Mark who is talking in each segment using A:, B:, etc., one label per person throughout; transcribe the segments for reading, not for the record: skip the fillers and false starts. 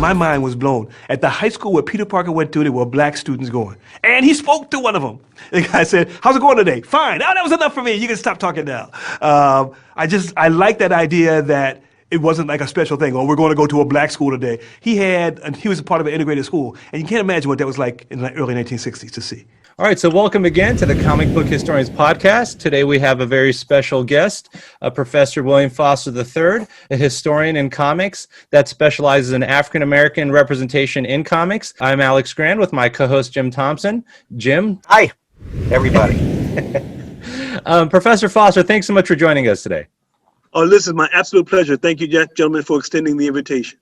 A: My mind was blown. At the high school where Peter Parker went to, there were black students going. And he spoke to one of them. The guy said, how's it going today? Fine. Oh, that was enough for me. You can stop talking now. I like that idea that it wasn't like a special thing. Oh, we're going to go to a black school today. He was a part of an integrated school. And you can't imagine what that was like in the early 1960s to see.
B: All right, so welcome again to the Comic Book Historians Podcast. Today we have a very special guest, Professor William Foster III, a historian in comics that specializes in African-American representation in comics. I'm Alex Grand with my co-host Jim Thompson. Jim.
C: Hi, everybody.
B: Professor Foster, thanks so much for joining us today.
D: Oh, listen, my absolute pleasure. Thank you, gentlemen, for extending the invitation.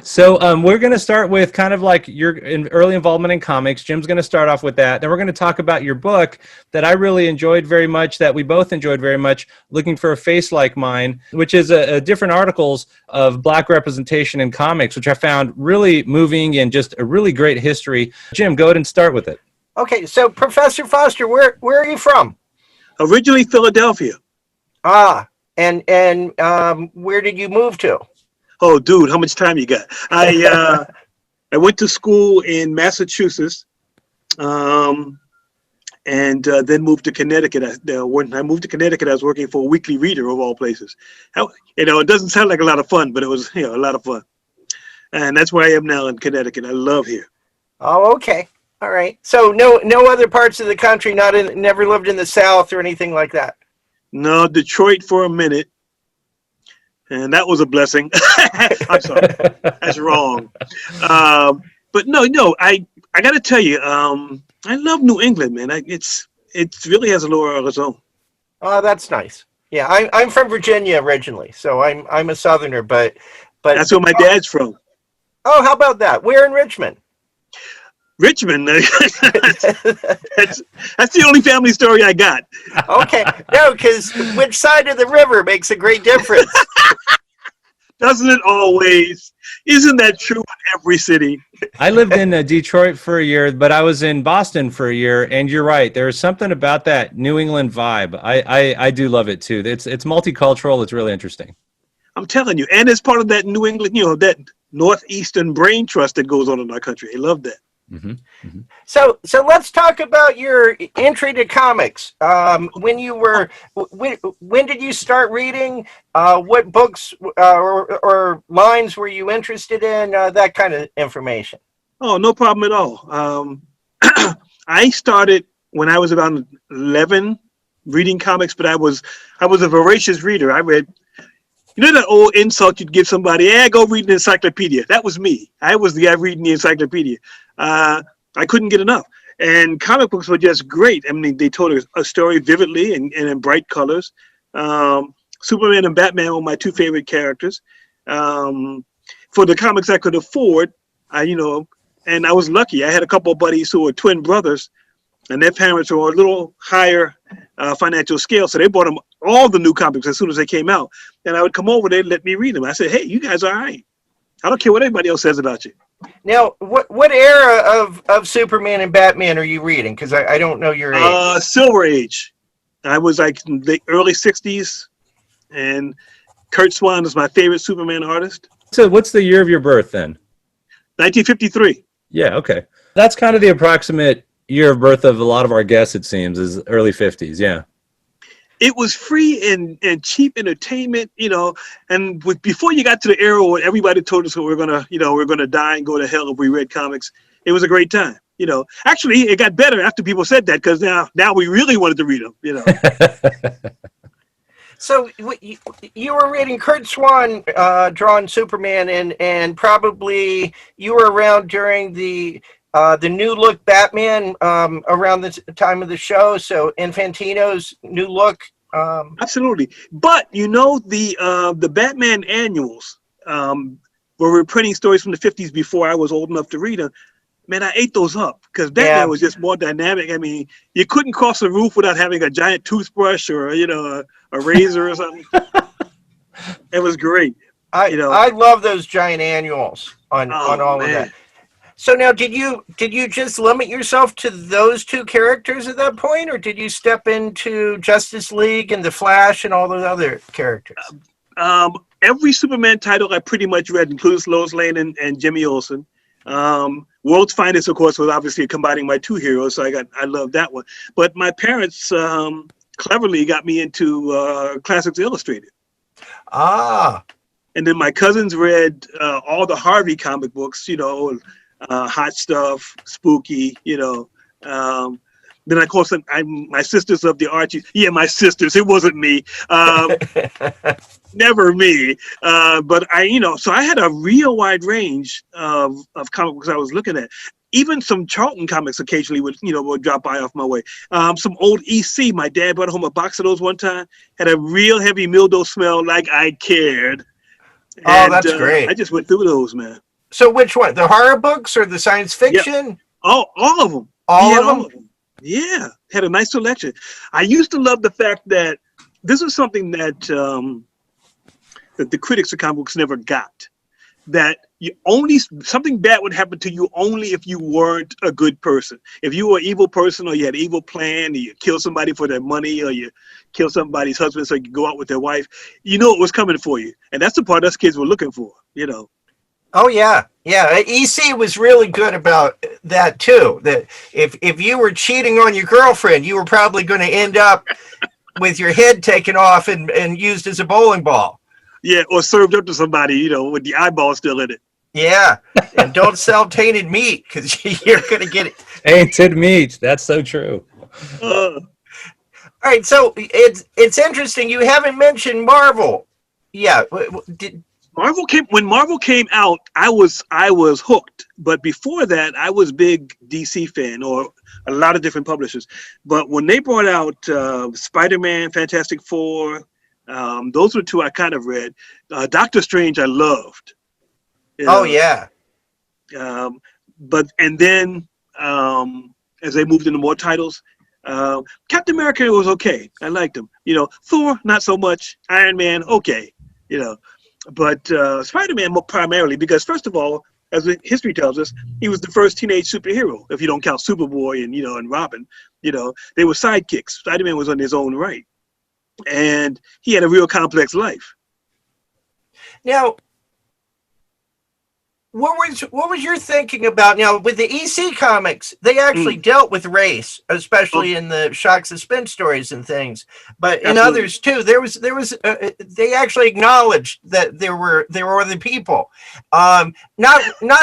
B: So we're going to start with kind of like your early involvement in comics. Jim's going to start off with that. Then we're going to talk about your book that I really enjoyed very much, that we both enjoyed very much, Looking for a Face Like Mine, which is different articles of Black representation in comics, which I found really moving and just a really great history. Jim, go ahead and start with it.
C: Okay, so Professor Foster, where are you from?
D: Originally Philadelphia.
C: And where did you move to?
D: Oh, dude, how much time you got? I went to school in Massachusetts, and then moved to Connecticut. When I moved to Connecticut, I was working for a weekly reader of all places. It doesn't sound like a lot of fun, but it was a lot of fun. And that's where I am now in Connecticut. I love here.
C: Oh, okay. All right. So no other parts of the country, never lived in the South or anything like that?
D: No, Detroit for a minute. And that was a blessing. I'm sorry, that's wrong. But no, I got to tell you, I love New England, man. It really has a lure of its own.
C: Oh, that's nice. Yeah, I'm from Virginia originally, so I'm a Southerner, but
D: that's where my dad's from.
C: Oh, how about that? Where in Richmond?
D: Richmond. That's the only family story I got.
C: Okay, no, because which side of the river makes a great difference.
D: Doesn't it always? Isn't that true in every city?
B: I lived in Detroit for a year, but I was in Boston for a year, and you're right. There's something about that New England vibe. I do love it too. It's multicultural. It's really interesting.
D: I'm telling you, and it's part of that New England, that Northeastern brain trust that goes on in our country. I love that.
B: Mm-hmm. Mm-hmm.
C: So let's talk about your entry to comics. When did you start reading? What books or lines were you interested in? That kind of information.
D: Oh, no problem at all. I started when I was about 11 reading comics, but I was a voracious reader. I read. You know that old insult you'd give somebody, go read an encyclopedia? That was me. I was the guy reading the encyclopedia. I couldn't get enough. And comic books were just great. I mean, they told a story vividly and in bright colors. Superman and Batman were my two favorite characters. For the comics I could afford, and I was lucky. I had a couple of buddies who were twin brothers, and their parents were a little higher financial scale, so they bought them all the new comics as soon as they came out. And I would come over, they'd let me read them. I said, hey, you guys are all right. I don't care what anybody else says about you.
C: Now, what era of Superman and Batman are you reading? Because I don't know your age.
D: Silver Age. I was like in the early 60s, and Kurt Swan is my favorite Superman artist.
B: So what's the year of your birth then?
D: 1953.
B: Yeah, okay. That's kind of the approximate year of birth of a lot of our guests, it seems, is early 50s, yeah.
D: It was free and cheap entertainment, and before you got to the era where everybody told us we're gonna die and go to hell if we read comics, it was a great time. Actually, it got better after people said that, because now we really wanted to read them.
C: So you were reading Kurt Swan drawn Superman, and probably you were around during the New Look Batman around the time of the show. So Infantino's New Look.
D: Absolutely. But the Batman annuals, where we're printing stories from the 50s before I was old enough to read them, man, I ate those up because Batman was just more dynamic. I mean, you couldn't cross the roof without having a giant toothbrush or a razor or something. It was great.
C: I love those giant annuals on all of that. So now, did you just limit yourself to those two characters at that point, or did you step into Justice League and the Flash and all those other characters?
D: every Superman title I pretty much read, including Lois Lane and Jimmy Olsen. World's Finest, of course, was obviously combining my two heroes, so I love that one. But my parents cleverly got me into Classics Illustrated.
C: Ah.
D: And then my cousins read all the Harvey comic books, Hot Stuff, Spooky, Then, of course, my sisters of the Archie. Yeah, my sisters. It wasn't me. Never me. But so I had a real wide range of comic books I was looking at. Even some Charlton comics occasionally would drop by off my way. Some old EC. My dad brought home a box of those one time. Had a real heavy mildew smell, like I cared.
C: Oh, that's great.
D: I just went through those, man.
C: So which one? The horror books or the science fiction?
D: Yep. Oh, all of them.
C: All of them?
D: Yeah, had a nice selection. I used to love the fact that this was something that that the critics of comic books never got. That something bad would happen to you only if you weren't a good person. If you were an evil person, or you had an evil plan, or you killed somebody for their money, or you killed somebody's husband so you could go out with their wife, it was coming for you. And that's the part us kids were looking for,
C: Oh yeah. EC was really good about that too. That if you were cheating on your girlfriend, you were probably going to end up with your head taken off and used as a bowling ball.
D: Yeah, or served up to somebody, with the eyeball still in it.
C: Yeah, and don't sell tainted meat because you're going to get it.
B: Tainted meat. That's so true.
C: All right, so it's interesting. You haven't mentioned Marvel. Yeah,
D: when Marvel came out, I was hooked. But before that, I was big DC fan, or a lot of different publishers. But when they brought out Spider-Man, Fantastic Four, those were two I kind of read. Doctor Strange, I loved.
C: Oh yeah.
D: And then as they moved into more titles, Captain America was okay. I liked him. Thor, not so much. Iron Man, okay. But Spider-Man primarily because, first of all, as history tells us, he was the first teenage superhero. If you don't count Superboy and Robin, they were sidekicks. Spider-Man was on his own right, and he had a real complex life.
C: Now, what was your thinking about now with the EC comics? They actually dealt with race, especially in the shock suspense stories and things. But in others too, there was they actually acknowledged that there were other people. Not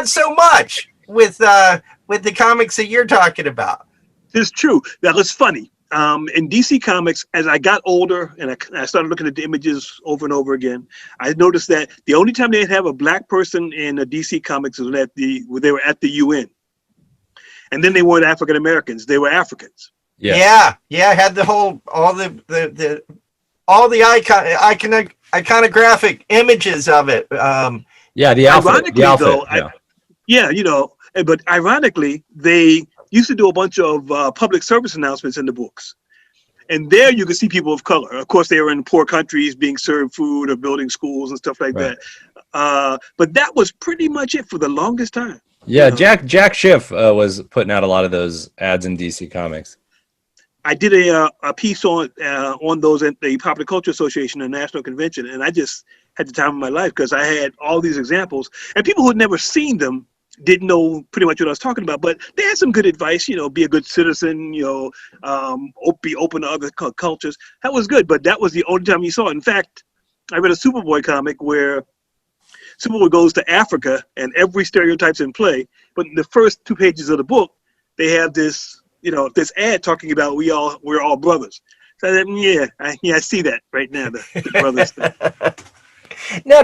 C: so much with the comics that you're talking about.
D: It's true. That was funny. In DC Comics, as I got older and I started looking at the images over and over again, I noticed that the only time they'd have a black person in a DC Comics was when they were at the UN. And then they weren't African Americans; they were Africans.
C: Yeah. Had the whole all the iconographic images of it.
B: The outfit.
D: But ironically, they used to do a bunch of public service announcements in the books. And there you could see people of color. Of course, they were in poor countries being served food or building schools and stuff like that. But that was pretty much it for the longest time.
B: Yeah, Jack Schiff was putting out a lot of those ads in DC Comics.
D: I did a piece on those at the Popular Culture Association and National Convention, and I just had the time of my life because I had all these examples. And people who had never seen them didn't know pretty much what I was talking about, but they had some good advice, be a good citizen, be open to other cultures. That was good, but that was the only time you saw it. In fact, I read a Superboy comic where Superboy goes to Africa and every stereotype's in play, but in the first 2 pages of the book, they have this, this ad talking about we're all brothers. So I said, I see that right now, the brothers thing.
C: Now,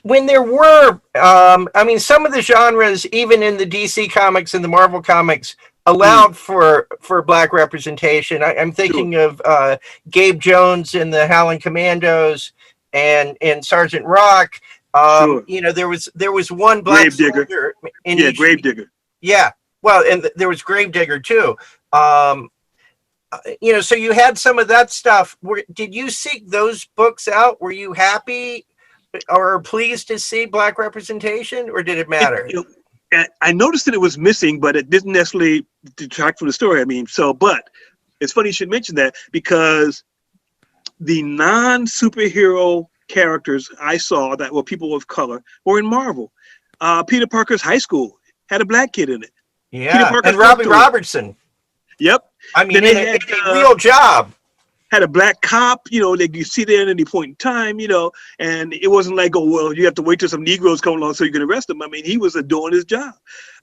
C: when there were, some of the genres, even in the DC comics and the Marvel comics, allowed for black representation. I'm thinking of Gabe Jones in the Howling Commandos and Sergeant Rock. There was one black soldier in each.
D: Gravedigger.
C: Yeah, well, and there was Gravedigger too. So you had some of that stuff. Did you seek those books out? Were you happy or pleased to see black representation, or did it matter?
D: I noticed that it was missing, but it didn't necessarily detract from the story. But it's funny you should mention that because the non-superhero characters I saw that were people of color were in Marvel. Peter Parker's high school had a black kid in it.
C: Yeah, and Robbie Robertson.
D: Yep.
C: I mean,
D: then
C: they had a real job.
D: Had a black cop, you know, that you see there at any point in time, you know, and it wasn't like, oh, well, you have to wait till some Negroes come along so you can arrest him. I mean, he was doing his job.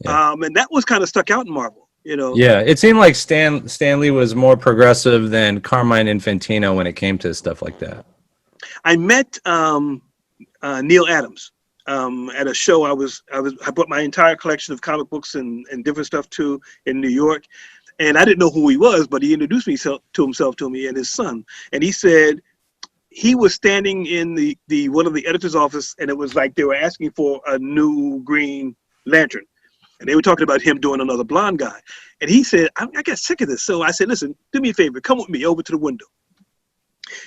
D: Yeah. And that was kind of stuck out in Marvel, you know. Yeah,
B: it seemed like Stan Lee was more progressive than Carmine Infantino when it came to stuff like that.
D: I met Neal Adams at a show. I brought my entire collection of comic books and different stuff to in New York. And I didn't know who he was, but he introduced himself to me and his son. And he said he was standing in the one of the editor's office, and it was like they were asking for a new Green Lantern. And they were talking about him doing another blonde guy. And he said, I got sick of this. So I said, listen, do me a favor. Come with me over to the window.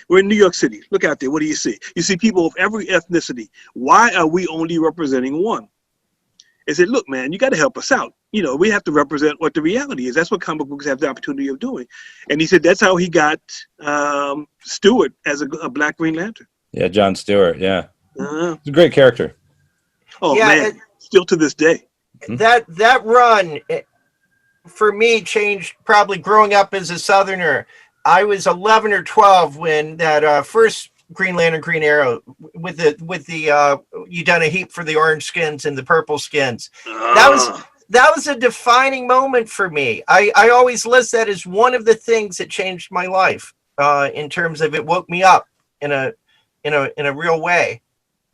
D: We're in New York City. Look out there. What do you see? You see people of every ethnicity. Why are we only representing one? I said, look, man, you got to help us out. You know, we have to represent what the reality is. That's what comic books have the opportunity of doing. And he said that's how he got Stewart as a Black Green Lantern.
B: Yeah, John Stewart, yeah. He's a great character.
D: Oh, yeah, man, still to this day.
C: That run, for me, changed probably growing up as a Southerner. I was 11 or 12 when that first Green Lantern, Green Arrow, with the you done a heap for the orange skins and the purple skins. That was a defining moment for me. I always list that as one of the things that changed my life in terms of it woke me up in a real way.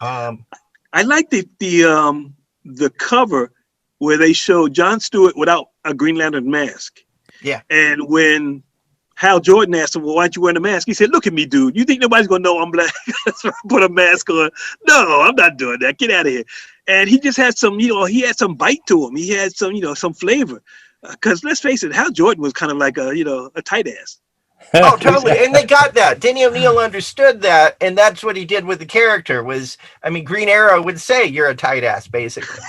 D: I like the cover where they show John Stewart without a Green Lantern mask.
C: Yeah.
D: And when Hal Jordan asked him, well, why aren't you wearing a mask? He said, look at me, dude. You think nobody's going to know I'm black? So I put a mask on. No, I'm not doing that. Get out of here. And he just had some, he had some bite to him. He had some, some flavor. Because let's face it, Hal Jordan was kind of like a tight ass.
C: Oh, totally. And they got that. Denny O'Neil understood that. And that's what he did with the character Green Arrow would say, you're a tight ass, basically.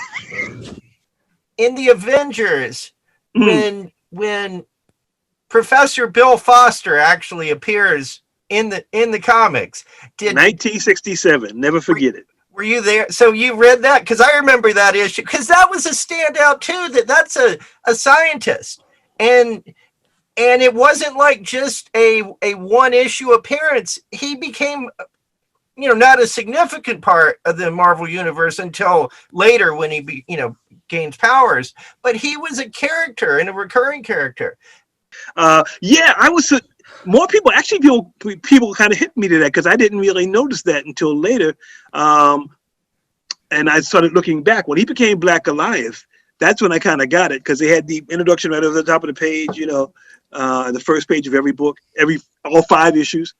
C: In the Avengers, when Professor Bill Foster actually appears in the comics.
D: 1967. Never forget it.
C: Were you there? So you read that? Because I remember that issue. Because that was a standout too. That's a scientist, and it wasn't like just a one issue appearance. He became, not a significant part of the Marvel universe until later when he gains powers. But he was a character and a recurring character.
D: I was more people kind of hit me to that because I didn't really notice that until later. And I started looking back when he became Black Goliath. That's when I kind of got it because they had the introduction right over the top of the page, the first page of every book, all 5 issues.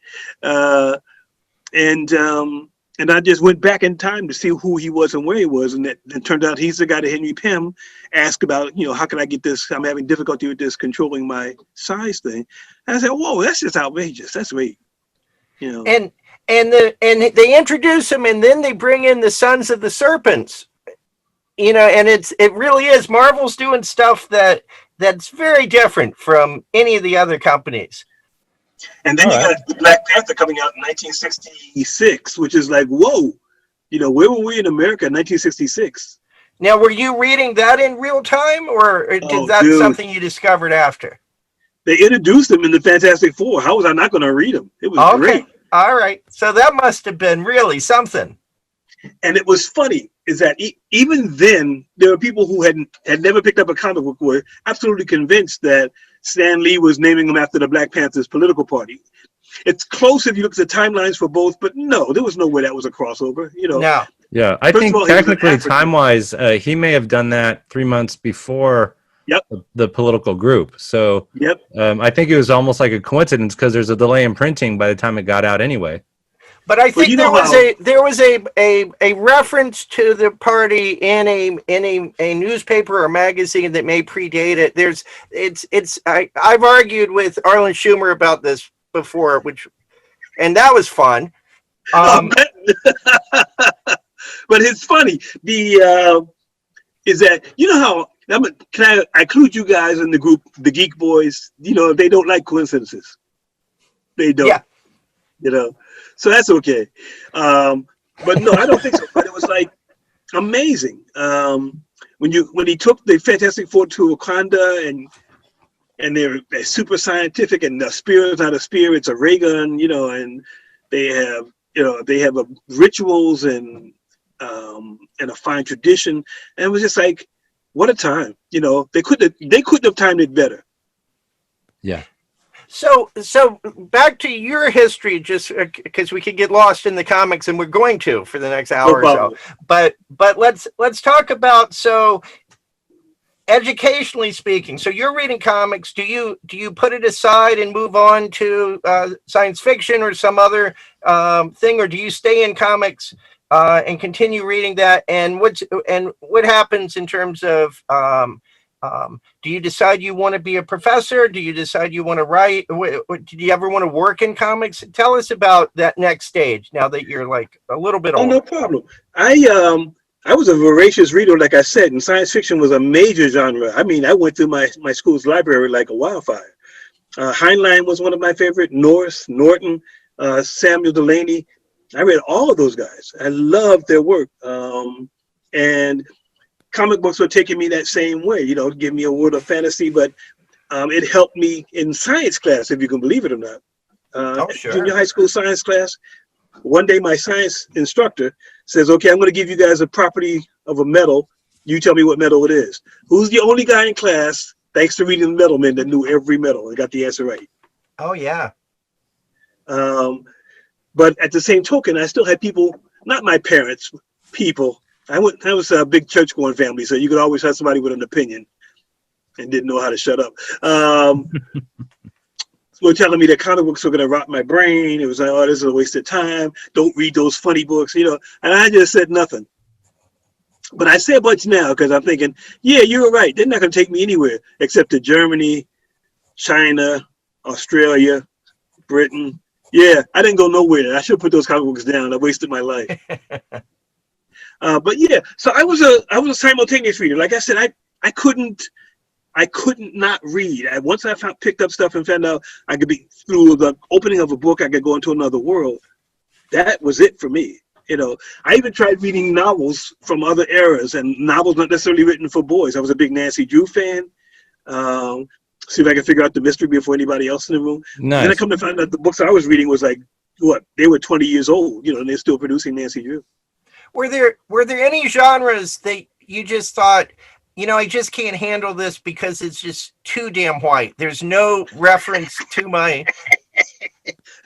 D: And I just went back in time to see who he was and where he was. And it turned out he's the guy that Henry Pym asked about, how can I get this? I'm having difficulty with this controlling my size thing. And I said, whoa, that's just outrageous. That's great.
C: And they introduce him and then they bring in the Sons of the Serpents, and it really is. Marvel's doing stuff that's very different from any of the other companies.
D: And then you got the Black Panther coming out in 1966, which is like, whoa, where were we in America in 1966?
C: Now, were you reading that in real time, or is that something you discovered after?
D: They introduced them in the Fantastic Four. How was I not going to read them? It was great.
C: All right. So that must have been really something.
D: And it was funny is that even then, there were people who had never picked up a comic book were absolutely convinced that Stan Lee was naming them after the Black Panthers political party. It's close if you look at the timelines for both, but no, there was no way that was a crossover,
C: No.
B: Yeah, I think technically time-wise, he may have done that 3 months before the political group. So I think it was almost like a coincidence because there's a delay in printing by the time it got out anyway.
C: But I think there was a reference to the party in a newspaper or magazine that may predate it. I've argued with Arlen Schumer about this before, and that was fun.
D: But it's funny. Is that how can I include you guys in the group, the Geek Boys? They don't like coincidences. They don't. Yeah. you know, so that's okay. But no, I don't think so. But it was like amazing when he took the Fantastic Four to Wakanda and they're super scientific and the spear is not a spear, it's a ray gun, you know, and they have rituals and a fine tradition, and it was just like, what a time, you know. They couldn't have timed it better.
B: Yeah.
C: So back to your history, just because we could get lost in the comics, and we're going to for the next hour or so. But let's talk about, so educationally speaking. So you're reading comics. Do you put it aside and move on to science fiction or some other thing, or do you stay in comics and continue reading that? And what happens in terms of do you decide you want to be a professor? Do you decide you want to write? Did you ever want to work in comics? Tell us about that next stage now that you're like a little bit older.
D: Oh, no problem. I was a voracious reader, like I said, and science fiction was a major genre. I mean, I went through my school's library like a wildfire. Heinlein was one of my favorite. North, Norton, Samuel Delaney. I read all of those guys. I loved their work. And comic books were taking me that same way, you know, give me a world of fantasy, but it helped me in science class, if you can believe it or not.
C: Sure.
D: Junior high school science class. One day my science instructor says, okay, I'm going to give you guys a property of a metal. You tell me what metal it is. Who's the only guy in class, thanks to reading the Metal Men, that knew every metal and got the answer right?
C: Oh, yeah.
D: But at the same token, I still had people, not my parents, people. I was a big church-going family, so you could always have somebody with an opinion and didn't know how to shut up. Were telling me that comic books were going to rot my brain. It was like, oh, this is a waste of time. Don't read those funny books, you know. And I just said nothing. But I say a bunch now because I'm thinking, yeah, you're right. They're not going to take me anywhere except to Germany, China, Australia, Britain. Yeah, I didn't go nowhere. I should put those comic books down. I wasted my life. But yeah, so I was a simultaneous reader. Like I said, I couldn't not read. Once I picked up stuff and found out I could be, through the opening of a book, I could go into another world. That was it for me. You know, I even tried reading novels from other eras, and novels not necessarily written for boys. I was a big Nancy Drew fan. See if I can figure out the mystery before anybody else in the room.
B: Nice.
D: Then I come to find out the books I was reading was like, what? They were 20 years old, you know, and they're still producing Nancy Drew.
C: Were there any genres that you just thought, you know, I just can't handle this because it's just too damn white? There's no reference to my.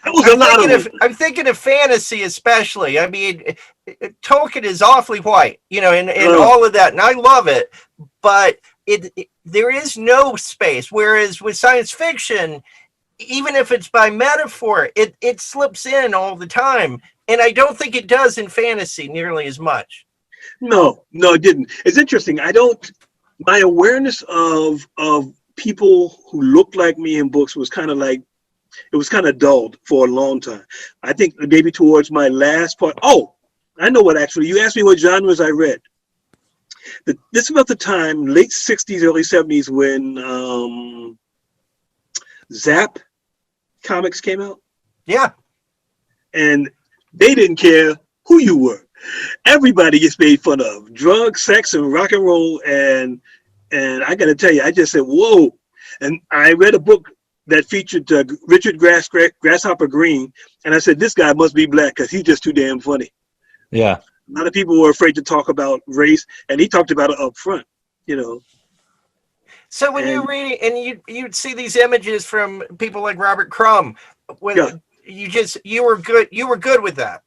C: I'm thinking of fantasy, especially. I mean, Tolkien is awfully white, you know, and all of that, and I love it. But there is no space. Whereas with science fiction, even if it's by metaphor, it slips in all the time, and I don't think it does in fantasy nearly as much.
D: No, it didn't. It's interesting. My awareness of people who looked like me in books was kind of like, it was kind of dulled for a long time. I think maybe towards my last part. Oh, I know what, actually. You asked me what genres I read. This is about the time, late 60s, early 70s, when Zap Comics came out.
C: Yeah.
D: And they didn't care who you were. Everybody gets made fun of. Drugs, sex, and rock and roll. And I got to tell you, I just said, whoa. And I read a book that featured Richard Grasshopper Green. And I said, this guy must be black because he's just too damn funny.
B: Yeah.
D: A lot of people were afraid to talk about race, and he talked about it up front, you know.
C: So when you're reading, and you'd see these images from people like Robert Crumb, you were good with that.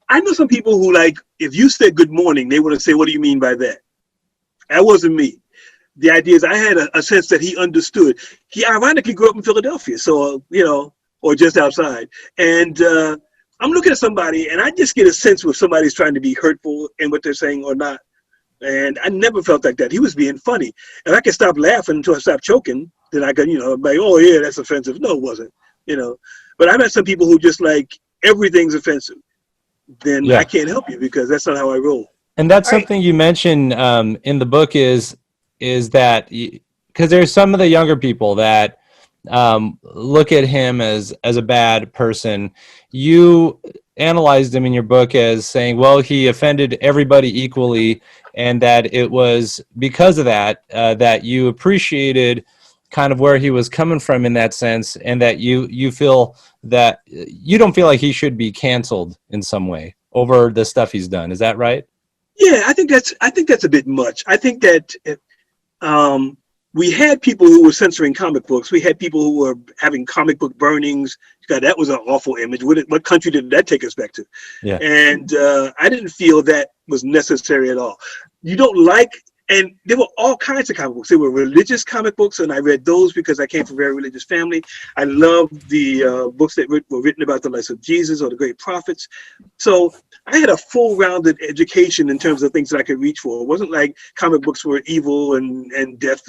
D: I know some people who, like, if you said good morning, they would say, what do you mean by that? That wasn't me. The idea is I had a sense that he understood. He ironically grew up in Philadelphia, so, you know, or just outside. And I'm looking at somebody, and I just get a sense if somebody's trying to be hurtful in what they're saying or not. And I never felt like that. He was being funny. And I could stop laughing until I stopped choking. Then I could, you know, like, oh, yeah, that's offensive. No, it wasn't, you know. But I've met some people who just like, everything's offensive. Then I can't help you because that's not how I roll.
B: And that's something you mentioned in the book is that, because there's some of the younger people that, look at him as a bad person. You analyzed him in your book as saying, well, he offended everybody equally, and that it was because of that that you appreciated kind of where he was coming from in that sense, and that you feel that you don't feel like he should be canceled in some way over the stuff he's done. Is that right?
D: Yeah, I think that's a bit much. I think that we had people who were censoring comic books. We had people who were having comic book burnings. God, that was an awful image. What country did that take us back to?
B: Yeah.
D: And I didn't feel that was necessary at all. You don't like, and there were all kinds of comic books. There were religious comic books, and I read those because I came from a very religious family. I loved the books that were written about the lives of Jesus or the great prophets. So I had a full-rounded education in terms of things that I could reach for. It wasn't like comic books were evil and death,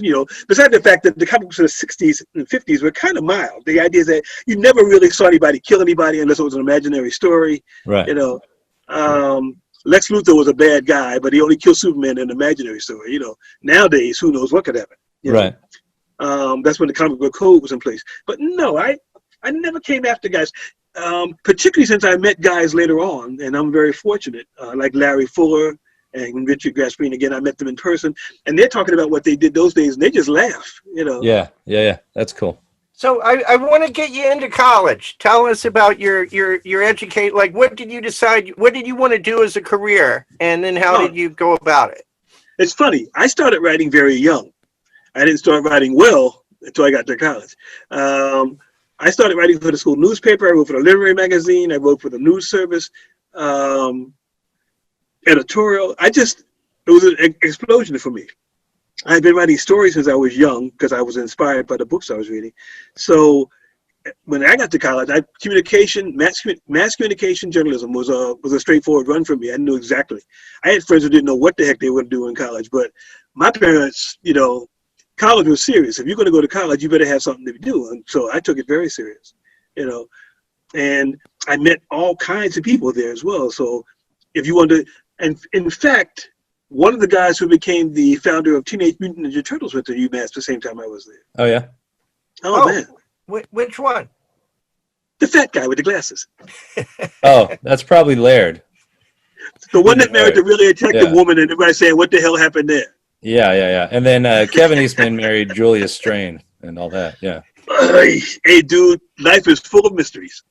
D: besides the fact that the comic books of the 60s and 50s were kind of mild. The idea is that you never really saw anybody kill anybody unless it was an imaginary story.
B: Right.
D: Lex Luthor was a bad guy, but he only killed Superman in an imaginary story. Nowadays, who knows what could happen?
B: Right.
D: That's when the comic book code was in place. But no, I never came after guys. Particularly since I met guys later on, and I'm very fortunate, like Larry Fuller and Richard Gasparini. Again, I met them in person, and they're talking about what they did those days, and they just laugh,
B: Yeah, that's cool.
C: So I want to get you into college. Tell us about your educate. Like, what did you decide? What did you want to do as a career, and then how did you go about it?
D: It's funny. I started writing very young. I didn't start writing well until I got to college. I started writing for the school newspaper. I wrote for the literary magazine. I wrote for the news service, editorial. It was an explosion for me. I had been writing stories since I was young because I was inspired by the books I was reading. So when I got to college, mass communication journalism was a straightforward run for me. I knew exactly. I had friends who didn't know what the heck they were going to do in college, but my parents, college was serious. If you're going to go to college, you better have something to do. And so I took it very serious, and I met all kinds of people there as well. So if you want to, and in fact, one of the guys who became the founder of Teenage Mutant Ninja Turtles went to UMass the same time I was there.
B: Oh, yeah?
D: Oh man.
C: Which one?
D: The fat guy with the glasses.
B: Oh, that's probably Laird.
D: The one that married the really attractive woman, and everybody saying, what the hell happened there?
B: Yeah. And then Kevin Eastman married Julia Strain and all that, yeah.
D: Hey, dude, life is full of mysteries.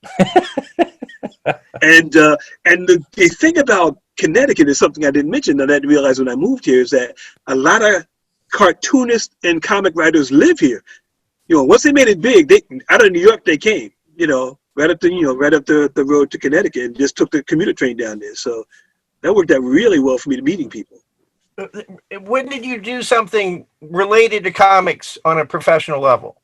D: And the thing about Connecticut is something I didn't mention that I didn't realize when I moved here, is that a lot of cartoonists and comic writers live here. Once they made it big, out of New York they came, right up the road to Connecticut, and just took the commuter train down there. So that worked out really well for me to meeting people.
C: When did you do something related to comics on a professional level?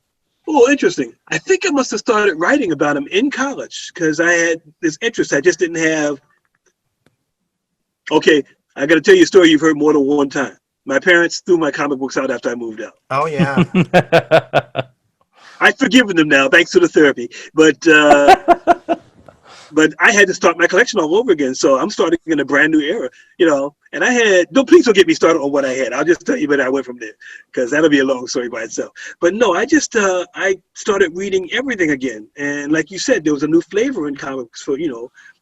D: Oh, interesting. I think I must have started writing about them in college because I had this interest. I just didn't have. Okay, I got to tell you a story you've heard more than one time. My parents threw my comic books out after I moved out.
C: Oh, yeah.
D: I've forgiven them now, thanks to the therapy. But I had to start my collection all over again. So I'm starting in a brand new era, And I had, please don't get me started on what I had. I'll just tell you where I went from there, because that'll be a long story by itself. But no, I just, I started reading everything again. And like you said, there was a new flavor in comics for,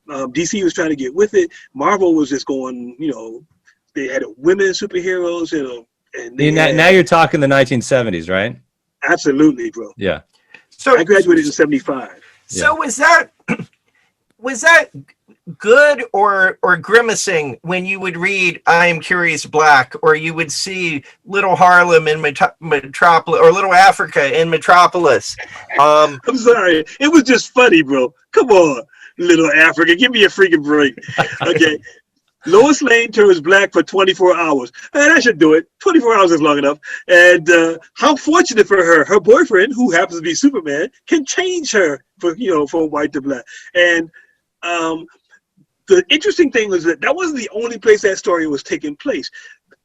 D: DC was trying to get with it. Marvel was just going, they had women superheroes, and
C: now
B: you're talking the 1970s, right?
D: Absolutely, bro.
B: Yeah.
D: So I graduated in 75.
C: So was that good or grimacing when you would read I Am Curious Black, or you would see Little Harlem in Metropolis, or Little Africa in Metropolis?
D: I'm sorry. It was just funny, bro. Come on, Little Africa. Give me a freaking break. Okay. Lois Lane turns black for 24 hours. And I should do it. 24 hours is long enough. And how fortunate for her. Her boyfriend, who happens to be Superman, can change her from white to black. And the interesting thing was that wasn't the only place that story was taking place.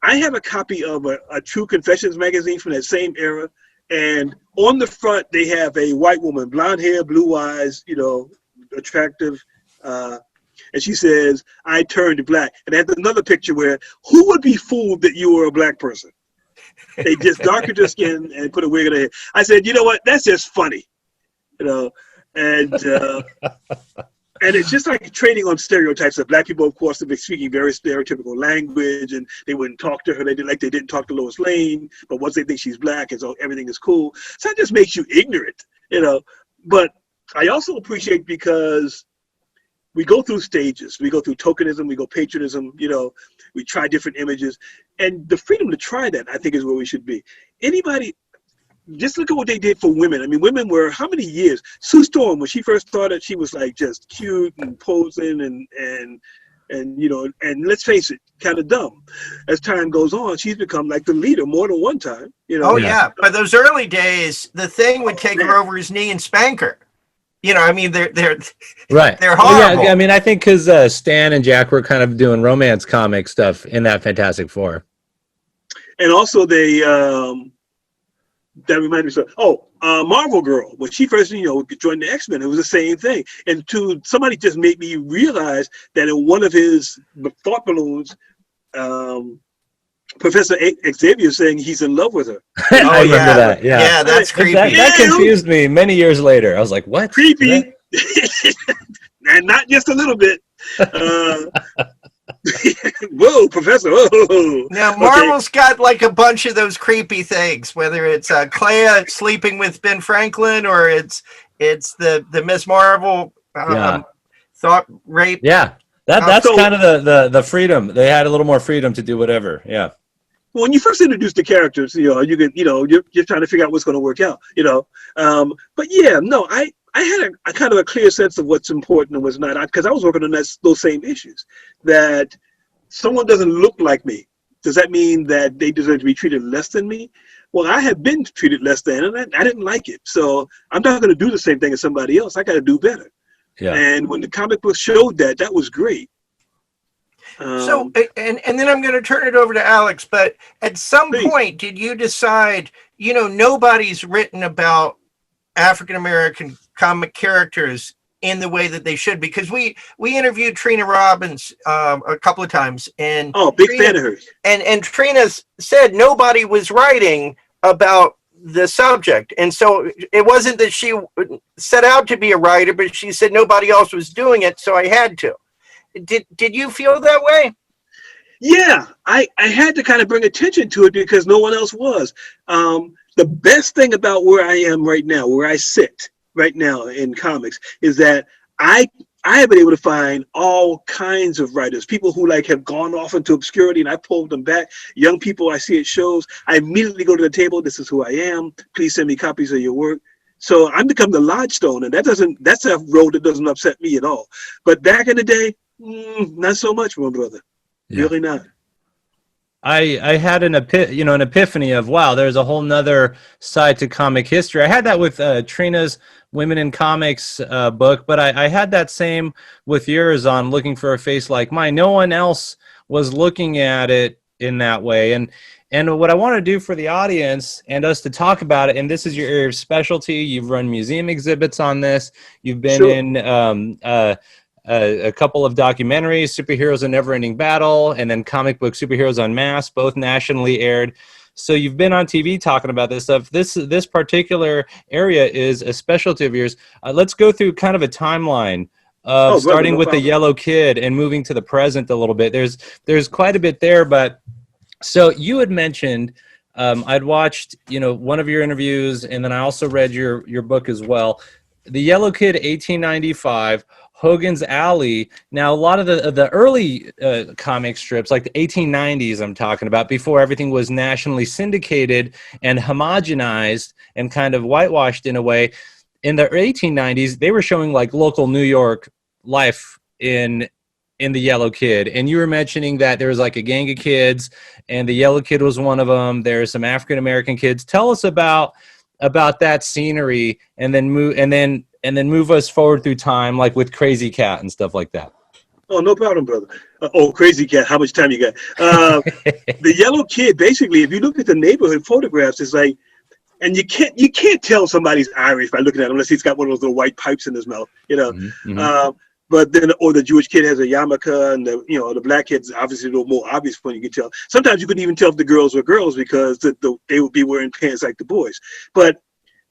D: I have a copy of a True Confessions magazine from that same era. And on the front, they have a white woman, blonde hair, blue eyes, attractive. And she says, I turned black. And there's another picture where, who would be fooled that you were a black person? They just darkened her skin and put a wig on her head. I said, you know what? That's just funny, you know. And it's just like trading on stereotypes of black people. Of course, they've been speaking very stereotypical language, and they wouldn't talk to her. They didn't talk to Lois Lane. But once they think she's black, and so everything is cool. So that just makes you ignorant, you know. But I also appreciate because we go through stages. We go through tokenism. We go patriotism. You know, we try different images, and the freedom to try that, I think, is where we should be. Anybody. Just look at what they did for women. I mean, women were, how many years? Sue Storm, when she first started, she was like just cute and posing and you know, and let's face it, kind of dumb. As time goes on, she's become like the leader more than one time. You know.
C: Oh yeah, but those early days, the Thing would take her over his knee and spank her. You know, I mean, they're
B: right.
C: They're horrible.
B: Well, yeah, I mean, I think because Stan and Jack were kind of doing romance comic stuff in that Fantastic Four.
D: And also they. That reminded me of, Marvel Girl, when she first, you know, joined the X-Men, it was the same thing. And somebody just made me realize that in one of his thought balloons, Professor Xavier saying he's in love with her.
B: I remember that. Yeah,
C: yeah, that's creepy.
B: That confused me many years later. I was like, "What?
D: Creepy," and not just a little bit. Whoa, Professor! Whoa.
C: Now Marvel's got like a bunch of those creepy things, whether it's Clea sleeping with Ben Franklin or it's the Miss Marvel thought rape.
B: Yeah, that's kind of the freedom. They had a little more freedom to do whatever. Yeah.
D: When you first introduce the characters, you know, you're trying to figure out what's going to work out, you know. But yeah, no, I had a kind of a clear sense of what's important and what's not, because I was working on those same issues. That someone doesn't look like me, does that mean that they deserve to be treated less than me? Well, I have been treated less than, and I didn't like it. So I'm not going to do the same thing as somebody else. I got to do better. Yeah. And when the comic book showed that was great.
C: So, and then I'm going to turn it over to Alex, but at some point, did you decide, you know, nobody's written about African-American comic characters in the way that they should, because we interviewed Trina Robbins a couple of times, and
D: big fan of hers.
C: And Trina said nobody was writing about the subject, and so it wasn't that she set out to be a writer, but she said nobody else was doing it, so I had to. Did you feel that way?
D: Yeah, I had to kind of bring attention to it because no one else was. The best thing about where I am right now, where I sit right now in comics, is that I have been able to find all kinds of writers, people who like have gone off into obscurity, and I pulled them back. Young people I see at shows, I immediately go to the table. This is who I am. Please send me copies of your work. So I'm become the lodgestone, and that's a road that doesn't upset me at all. But back in the day, not so much, my brother. Yeah. Really not.
B: I had an epiphany of, wow, there's a whole nother side to comic history. I had that with Trina's Women in Comics book, but I had that same with yours on Looking for a Face Like Mine. No one else was looking at it in that way. And what I want to do for the audience and us to talk about it, and this is your area of specialty, you've run museum exhibits on this, you've been in a couple of documentaries, Superheroes: A Never-Ending Battle, and then comic book Superheroes en Masse, both nationally aired. So you've been on TV talking about this stuff. This particular area is a specialty of yours. Let's go through kind of a timeline of starting with the Yellow Kid and moving to the present a little bit. There's quite a bit there, but so you had mentioned I'd watched one of your interviews, and then I also read your book as well. The Yellow Kid, 1895. Hogan's Alley. Now, a lot of the early comic strips, like the 1890s I'm talking about, before everything was nationally syndicated and homogenized and kind of whitewashed in a way, in the 1890s, they were showing like local New York life in the Yellow Kid. And you were mentioning that there was like a gang of kids, and the Yellow Kid was one of them. There's some African-American kids. Tell us about that scenery, and then move us forward through time, like with Krazy Kat and stuff like that.
D: Oh, no problem, brother. Krazy Kat, how much time you got? The Yellow Kid, basically, if you look at the neighborhood photographs, it's like, and you can't tell somebody's Irish by looking at him unless he's got one of those little white pipes in his mouth,
B: Mm-hmm.
D: But then, or the Jewish kid has a yarmulke, and the black kid's obviously a little more obvious when you can tell. Sometimes you couldn't even tell if the girls were girls because they would be wearing pants like the boys. But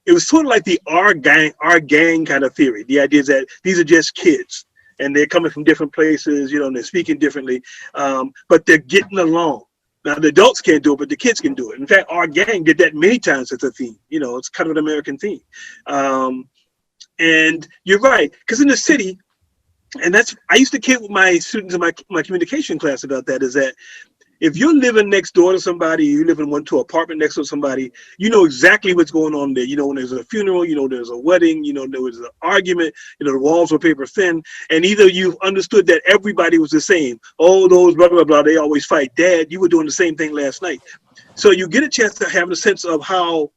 D: it was sort of like the our gang kind of theory. The idea is that these are just kids, and they're coming from different places, and they're speaking differently, but they're getting along. Now the adults can't do it, but the kids can do it. In fact, our gang did that many times as a theme. It's kind of an American theme. And you're right, because in the city. And I used to kid with my students in my communication class about that, is that if you're living next door to somebody, you live in an apartment next to somebody, you know exactly what's going on there. When there's a funeral, there's a wedding, there was an argument, the walls were paper thin. And either you've understood that everybody was the same. Oh, those blah, blah, blah, they always fight. Dad, you were doing the same thing last night. So you get a chance to have a sense of how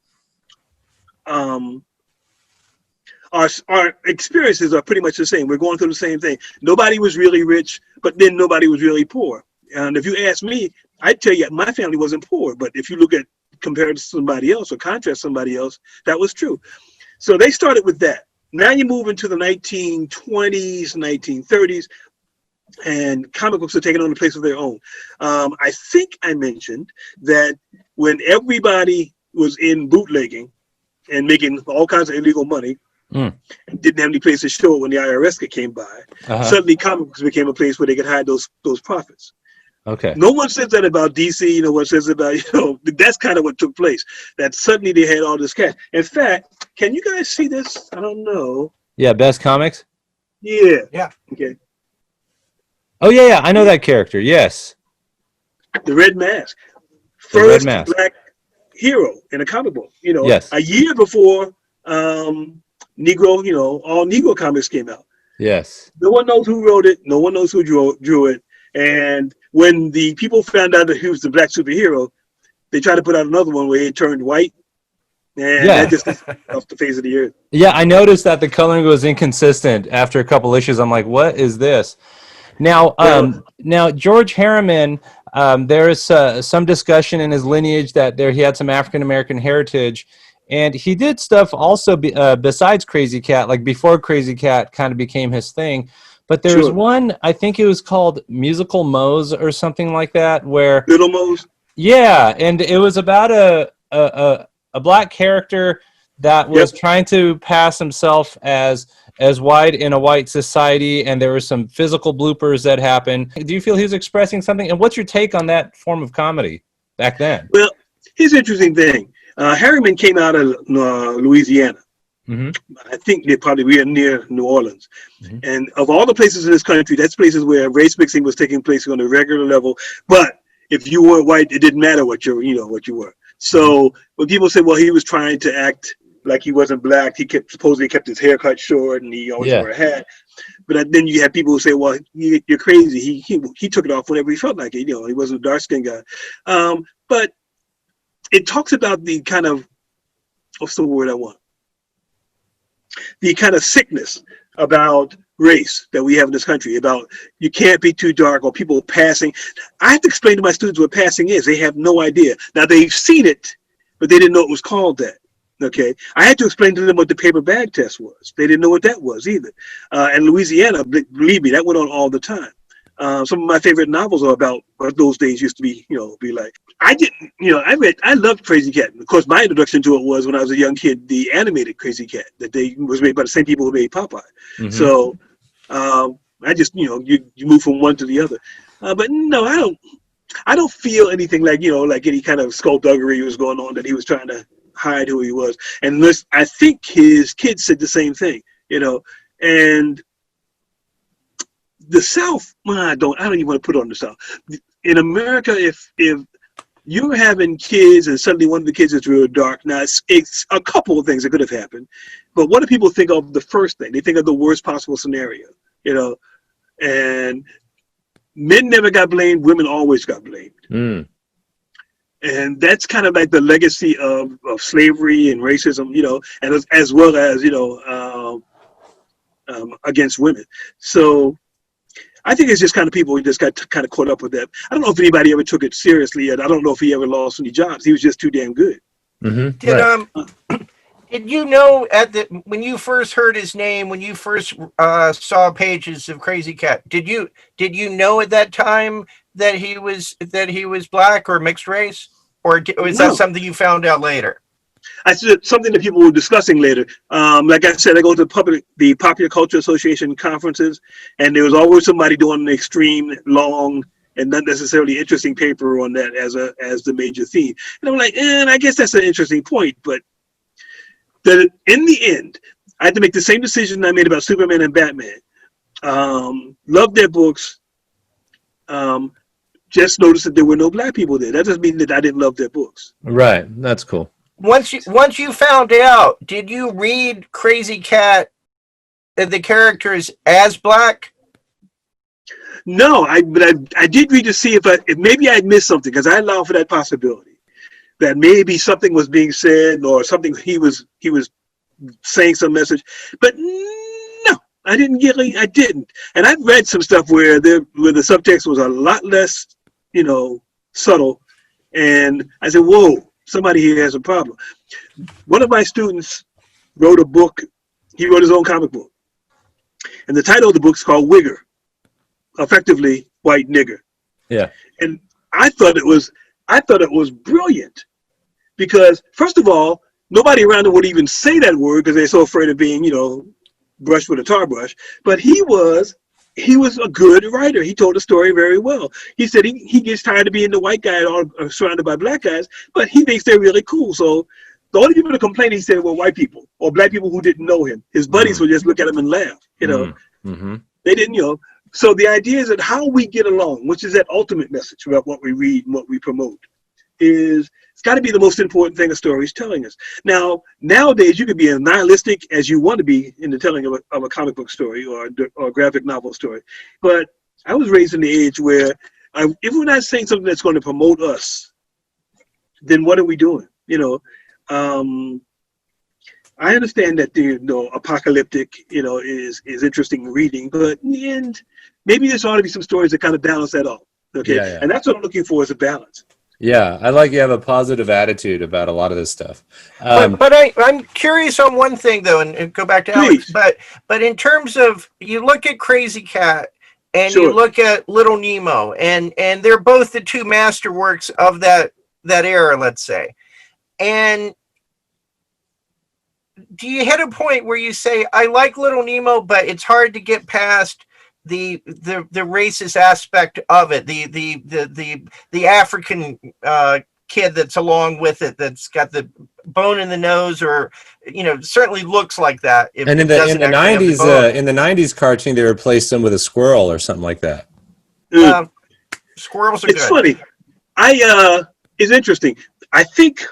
D: our experiences are pretty much the same. We're going through the same thing. Nobody was really rich, but then nobody was really poor. And if you ask me, I'd tell you my family wasn't poor. But if you look at compared to somebody else or contrast somebody else, that was true. So they started with that. Now you move into the 1920s, 1930s, and comic books are taking on a place of their own. I think I mentioned that when everybody was in bootlegging and making all kinds of illegal money, and didn't have any place to show it when the IRS came by. Suddenly, comics became a place where they could hide those profits.
B: Okay.
D: No one says that about DC. No one says about that's kind of what took place. That suddenly they had all this cash. In fact, can you guys see this? I don't know.
B: Yeah, Best Comics.
D: Yeah.
C: Yeah.
D: Okay.
B: Oh yeah, I know that character. Yes.
D: The Red Mask.
B: The Red
D: First
B: Mask.
D: black hero in a comic book.
B: Yes.
D: A year before. All Negro comics came out.
B: Yes.
D: No one knows who wrote it. No one knows who drew it. And when the people found out that he was the black superhero, they tried to put out another one where he turned white. And that just off the face of the earth.
B: Yeah, I noticed that the coloring was inconsistent after a couple issues. I'm like, what is this? Now, George Herriman, there is some discussion in his lineage that he had some African-American heritage. And he did stuff also besides Krazy Kat, like before Krazy Kat kind of became his thing. But there was one, I think it was called Musical Moe's or something like that, where
D: Little Moe's.
B: Yeah, and it was about a black character that was trying to pass himself as white in a white society, and there were some physical bloopers that happened. Do you feel he was expressing something? And what's your take on that form of comedy back then?
D: Well, here's an interesting thing. Herriman came out of Louisiana. I think they probably were near New Orleans. And of all the places in this country, that's places where race mixing was taking place on a regular level. But if you weren't white, it didn't matter what you were. So when people say, well, he was trying to act like he wasn't black, he supposedly kept his hair cut short and he always wore a hat. But then you have people who say, well, you're crazy. He took it off whenever he felt like it. He wasn't a dark-skinned guy. But it talks about the kind of, what's the word I want? The kind of sickness about race that we have in this country, about you can't be too dark or people passing. I have to explain to my students what passing is. They have no idea. Now, they've seen it, but they didn't know it was called that. Okay, I had to explain to them what the paper bag test was. They didn't know what that was either. And Louisiana, believe me, that went on all the time. Some of my favorite novels are about what those days used to be, be like. I loved Krazy Kat. Of course, my introduction to it was when I was a young kid, the animated Krazy Kat that was made by the same people who made Popeye. So I just, you move from one to the other. But no, I don't feel anything like, like any kind of skullduggery was going on that he was trying to hide who he was. And I think his kids said the same thing, and the South, well, I don't even want to put on the South. In America, if you're having kids and suddenly one of the kids is real dark, now it's a couple of things that could have happened. But what do people think of the first thing? They think of the worst possible scenario, and men never got blamed, women always got blamed. And that's kind of like the legacy of slavery and racism, and as well as, against women. So I think it's just kind of people who just got kind of caught up with that. I don't know if anybody ever took it seriously, and I don't know if he ever lost any jobs. He was just too damn good.
C: Did you know when you first heard his name, when you first saw pages of Krazy Kat, did you know at that time that he was black or mixed race, or was that
D: No.
C: something you found out later?
D: I said something that people were discussing later. Like I said, I go to the Popular Culture Association conferences, and there was always somebody doing an extreme, long, and not necessarily interesting paper on that as the major theme. And I'm like, and I guess that's an interesting point, but in the end, I had to make the same decision I made about Superman and Batman. Loved their books. Just noticed that there were no black people there. That doesn't mean that I didn't love their books.
B: Right. That's cool.
C: Once you found out, did you read Krazy Kat, the characters as black?
D: No, but I did read to see if maybe I'd missed something, because I allowed for that possibility that maybe something was being said or something he was saying some message. But no, I didn't. And I've read some stuff where the subtext was a lot less, subtle. And I said, whoa, somebody here has a problem. One of my students wrote a book. He wrote his own comic book. And the title of the book is called Wigger, effectively white nigger. Yeah. And I thought it was brilliant, because first of all, nobody around him would even say that word because they're so afraid of being, brushed with a tar brush. But he was a good writer. He told the story very well. He said he gets tired of being the white guy all surrounded by black guys, but he thinks they're really cool. So the only people to complain, he said, were white people or black people who didn't know him. His buddies would just look at him and laugh. They didn't, So the idea is that how we get along, which is that ultimate message about what we read and what we promote, it's got to be the most important thing a story is telling us. Now, nowadays, you can be as nihilistic as you want to be in the telling of a comic book story or a graphic novel story. But I was raised in the age where if we're not saying something that's going to promote us, then what are we doing? I understand that apocalyptic, is interesting reading, but in the end, maybe there ought to be some stories that kind of balance that off. Okay, yeah. And that's what I'm looking for, is a balance.
B: Yeah, I like you have a positive attitude about a lot of this stuff.
C: But I'm curious on one thing though, and go back to Alex. But in terms of, you look at Krazy Kat and you look at Little Nemo, and they're both the two masterworks of that era, let's say, and do you hit a point where you say, I like Little Nemo, but it's hard to get past the racist aspect of it, the African kid that's along with it, that's got the bone in the nose, or certainly looks like that.
B: And in the 90s cartoon, they replaced him with a squirrel or something like that.
C: Squirrels are good.
D: It's funny. It's interesting. I think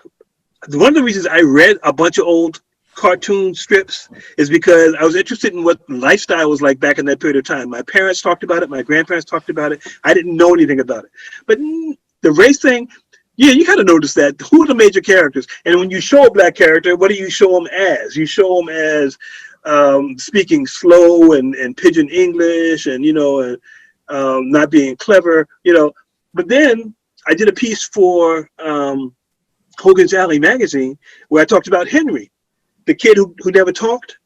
D: one of the reasons I read a bunch of old cartoon strips is because I was interested in what lifestyle was like back in that period of time. My parents talked about it. My grandparents talked about it. I didn't know anything about it. But the race thing, yeah, you kind of notice that. Who are the major characters? And when you show a black character, what do you show them as? You show them as speaking slow and pidgin English and, not being clever, But then I did a piece for Hogan's Alley magazine where I talked about Henry, the kid who never talked,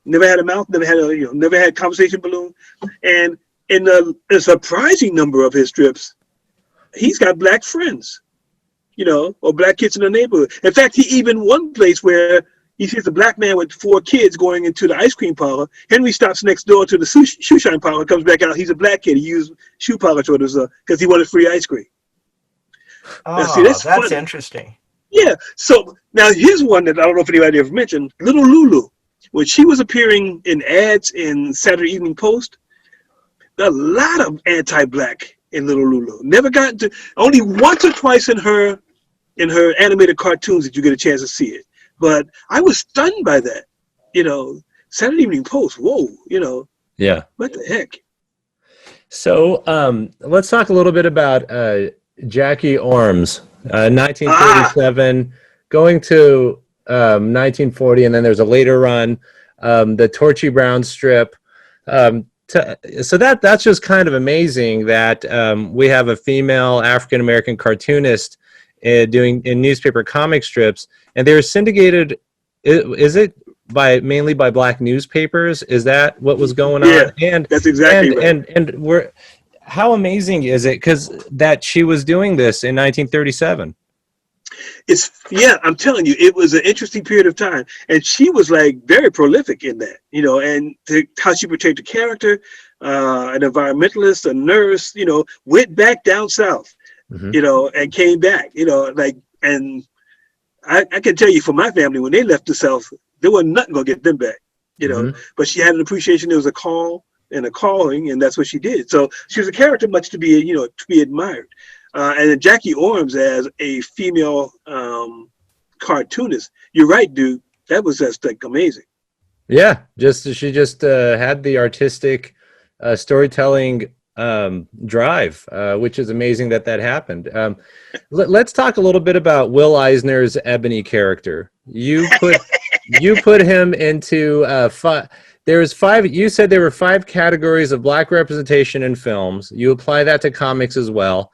D: never had a mouth, never had conversation balloon. And in a surprising number of his strips, he's got black friends, or black kids in the neighborhood. In fact, he even one place where he sees a black man with 4 kids going into the ice cream parlor. Henry stops next door to the shoe shine parlor, comes back out. He's a black kid. He used shoe polish orders because he wanted free ice cream.
C: Oh, now, see, that's interesting.
D: Yeah. So now here's one that I don't know if anybody ever mentioned. Little Lulu, when she was appearing in ads in Saturday Evening Post, a lot of anti-black in Little Lulu. Never got into, only once or twice in her animated cartoons did you get a chance to see it. But I was stunned by that. Saturday Evening Post. Whoa.
B: Yeah.
D: What the heck?
B: So let's talk a little bit about Jackie Ormes. 1937, going to 1940, and then there's a later run, the Torchy Brown strip. So that's just kind of amazing that we have a female African-American cartoonist doing in newspaper comic strips, and they were syndicated Is it mainly by black newspapers? Is that what was going
D: Yeah,
B: on? And
D: that's exactly right.
B: And how amazing is it that she was doing this in 1937?
D: I'm telling you, it was an interesting period of time, and she was like very prolific in that, and how she portrayed the character, an environmentalist, a nurse, went back down south, and came back, and I can tell you for my family, when they left the south, there was nothing gonna get them back, but she had an appreciation. There was a call and a calling, and that's what she did. So she was a character much to be admired. And then Jackie Ormes as a female cartoonist. You're right, dude. That was just like amazing.
B: Yeah, she just had the artistic storytelling drive, which is amazing that happened. Let's talk a little bit about Will Eisner's Ebony character. You put him into you said there were 5 categories of black representation in films. You apply that to comics as well.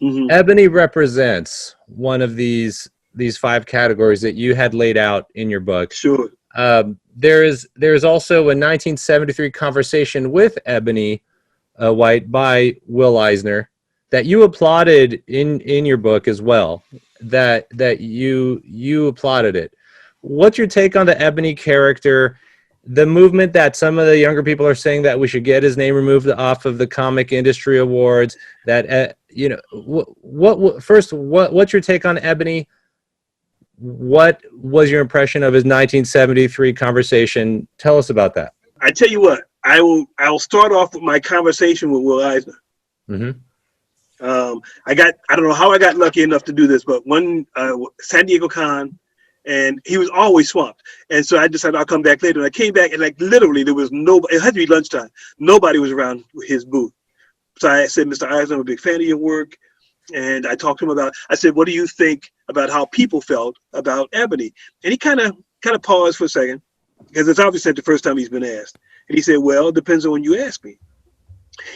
B: Mm-hmm. Ebony represents one of these 5 categories that you had laid out in your book.
D: Sure.
B: There's also a 1973 conversation with Ebony White by Will Eisner that you applauded in your book as well. That you applauded it. What's your take on the Ebony character? The movement that some of the younger people are saying that we should get his name removed off of the comic industry awards. That what's your take on Ebony? What was your impression of his 1973 conversation? Tell us about that.
D: I tell you what, I'll start off with my conversation with Will Eisner. Mm-hmm. I don't know how I got lucky enough to do this, but one San Diego Con. And he was always swamped. And so I decided I'll come back later. And I came back and like literally there was nobody. It had to be lunchtime. Nobody was around his booth. So I said, Mr. Eisner, I'm a big fan of your work. And I talked to him I said, what do you think about how people felt about Ebony? And he kind of paused for a second because it's obviously the first time he's been asked. And he said, well, it depends on when you ask me.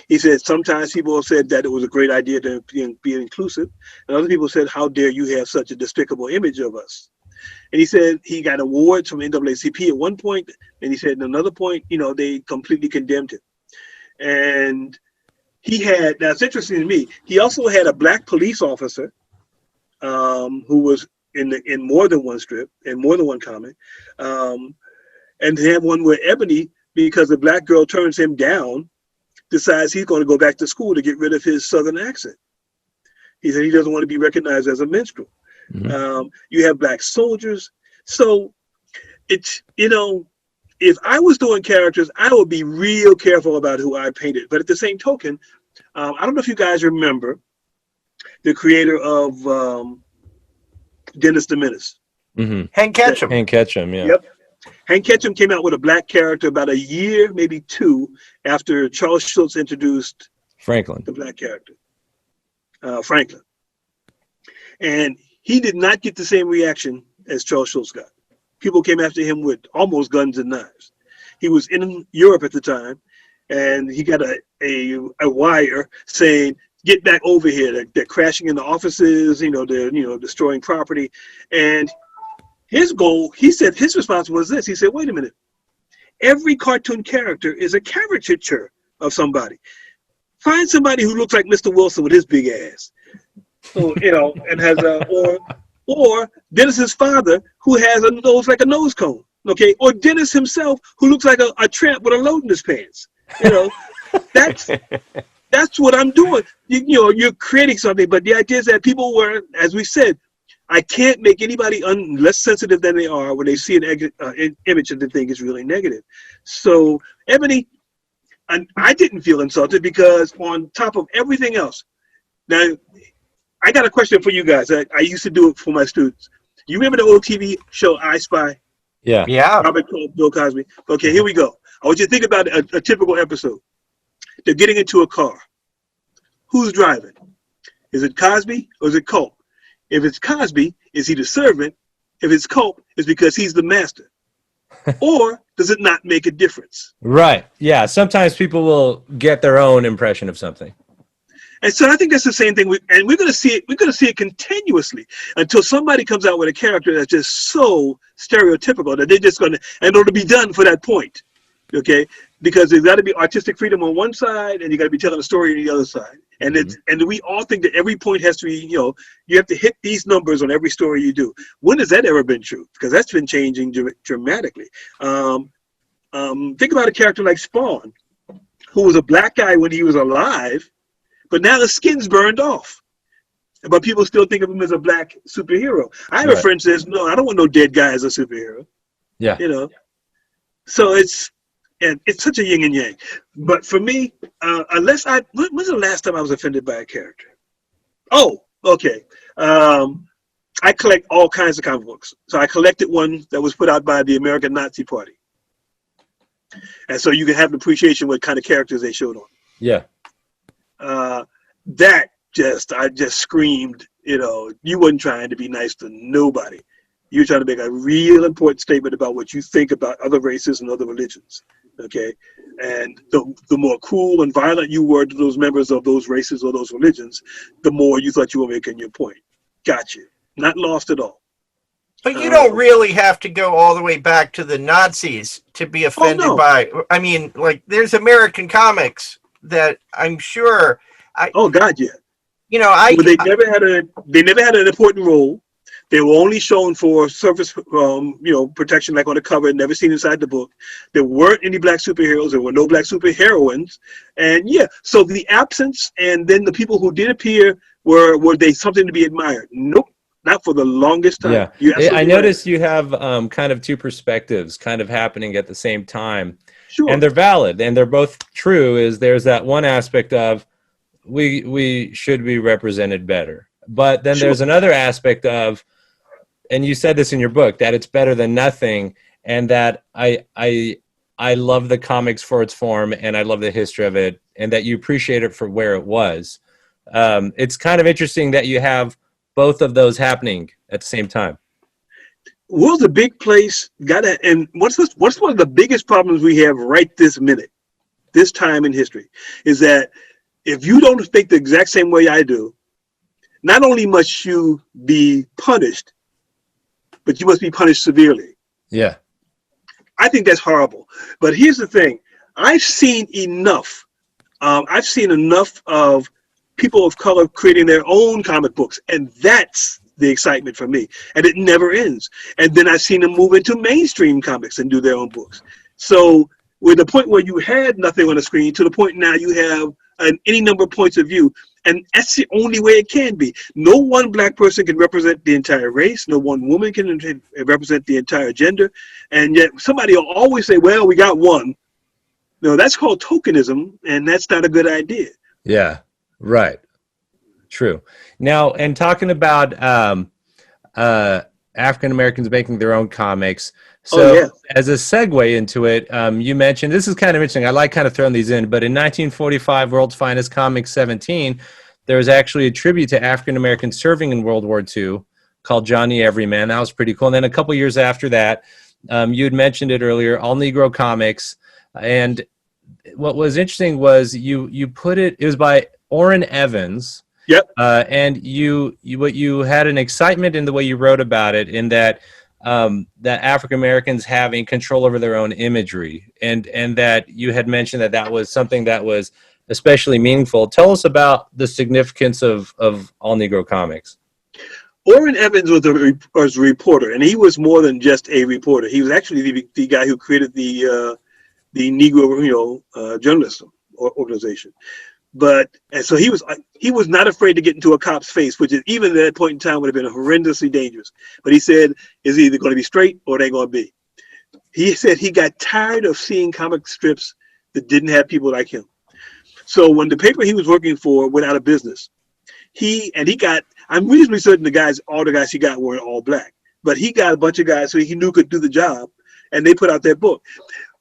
D: He said, sometimes people have said that it was a great idea to be inclusive. And other people said, how dare you have such a despicable image of us? And he said he got awards from NAACP at one point, and he said at another point, they completely condemned him. And now it's interesting to me, he also had a black police officer who was in more than one strip, in more than one comic. And they have one where Ebony, because the black girl turns him down, decides he's going to go back to school to get rid of his Southern accent. He said he doesn't want to be recognized as a minstrel. Mm-hmm. You have black soldiers. So it's, if I was doing characters, I would be real careful about who I painted. But at the same token, I don't know if you guys remember the creator of Dennis the Menace.
B: Mm-hmm.
C: Hank Ketchum.
B: Hank Ketchum, yeah.
D: Yep. Hank Ketchum came out with a black character about a year, maybe 2, after Charles Schultz introduced
B: Franklin,
D: the black character, Franklin. And he did not get the same reaction as Charles Schultz got. People came after him with almost guns and knives. He was in Europe at the time, and he got a wire saying, "Get back over here! They're crashing into offices. They're destroying property." And his goal, he said, his response was this. He said, "Wait a minute! Every cartoon character is a caricature of somebody. Find somebody who looks like Mr. Wilson with his big ass." So, and has or Dennis's father who has a nose like a nose cone, okay? Or Dennis himself who looks like a tramp with a load in his pants. That's what I'm doing. You're creating something, but the idea is that people were, as we said, I can't make anybody less sensitive than they are when they see an image that they think is really negative. So Ebony, I didn't feel insulted because on top of everything else, now, I got a question for you guys. I used to do it for my students. You remember the old TV show I Spy?
B: Yeah.
D: Robert Crumb, Bill Cosby. Okay, here we go. I want you to think about a typical episode. They're getting into a car. Who's driving? Is it Cosby or is it Culp? If it's Cosby, is he the servant? If it's Culp, it's because he's the master. Or does it not make a difference?
B: Right. Yeah. Sometimes people will get their own impression of something.
D: And so I think that's the same thing. And we're going to see it. We're going to see it continuously until somebody comes out with a character that's just so stereotypical that they're just going to, and it'll be done for that point. Okay, because there's got to be artistic freedom on one side, and you got to be telling a story on the other side. And and we all think that every point has to be, you have to hit these numbers on every story you do. When has that ever been true? Because that's been changing dramatically. Think about a character like Spawn, who was a black guy when he was alive, but now the skin's burned off. But people still think of him as a black superhero. I have a friend who says, no, I don't want no dead guy as a superhero.
B: Yeah.
D: So it's such a yin and yang. But for me, when's the last time I was offended by a character? Oh, okay. I collect all kinds of comic books. So I collected one that was put out by the American Nazi Party. And so you can have an appreciation what kind of characters they showed on.
B: Yeah.
D: I just screamed, you wasn't trying to be nice to nobody. You were trying to make a real important statement about what you think about other races and other religions. Okay. And the more cruel and violent you were to those members of those races or those religions, the more you thought you were making your point. Gotcha. Not lost at all.
C: But you don't really have to go all the way back to the Nazis to be offended by. I mean, like, there's American comics that I'm sure.
D: God, yeah.
C: But
D: they never had an important role. They were only shown for surface, protection, like on the cover, never seen inside the book. There weren't any black superheroes. There were no black superheroines. And so the absence and then the people who did appear, were they something to be admired? Nope, not for the longest time.
B: Yeah, I noticed you have kind of two perspectives kind of happening at the same time.
D: Sure.
B: And they're valid and they're both true. There's that one aspect of we should be represented better. But then there's another aspect of, and you said this in your book, that it's better than nothing, and that I love the comics for its form, and I love the history of it, and that you appreciate it for where it was. It's kind of interesting that you have both of those happening at the same time.
D: World's a big place. And what's one of the biggest problems we have right this minute, this time in history, is that if you don't think the exact same way I do, not only must you be punished, but you must be punished severely.
B: Yeah.
D: I think that's horrible. But here's the thing. I've seen enough. I've seen enough of people of color creating their own comic books, and that's the excitement for me. And it never ends. And then I've seen them move into mainstream comics and do their own books. So with the point where you had nothing on the screen to the point now you have any number of points of view. And that's the only way it can be. No one black person can represent the entire race. No one woman can represent the entire gender. And yet somebody will always say, well, we got one. No, that's called tokenism, and that's not a good idea.
B: Yeah, right. True. Now, and talking about African Americans making their own comics. So as a segue into it, you mentioned, this is kind of interesting. I like kind of throwing these in, but in 1945, World's Finest Comics 17, there was actually a tribute to African Americans serving in World War II called Johnny Everyman. That was pretty cool. And then a couple years after that, you had mentioned it earlier, All Negro Comics. And what was interesting was you put it was by Orrin Evans.
D: Yep.
B: And you had an excitement in the way you wrote about it, in that that African Americans having control over their own imagery, and that you had mentioned that was something that was especially meaningful. Tell us about the significance of All Negro Comics.
D: Orrin Evans was a reporter, and he was more than just a reporter. He was actually the guy who created the Negro journalism organization. And so he was not afraid to get into a cop's face, which is even at that point in time would have been horrendously dangerous. But he said, it's either going to be straight or it ain't going to be. He said he got tired of seeing comic strips that didn't have people like him. So when the paper he was working for went out of business, I'm reasonably certain all the guys he got weren't all black, but he got a bunch of guys who he knew could do the job, and they put out their book.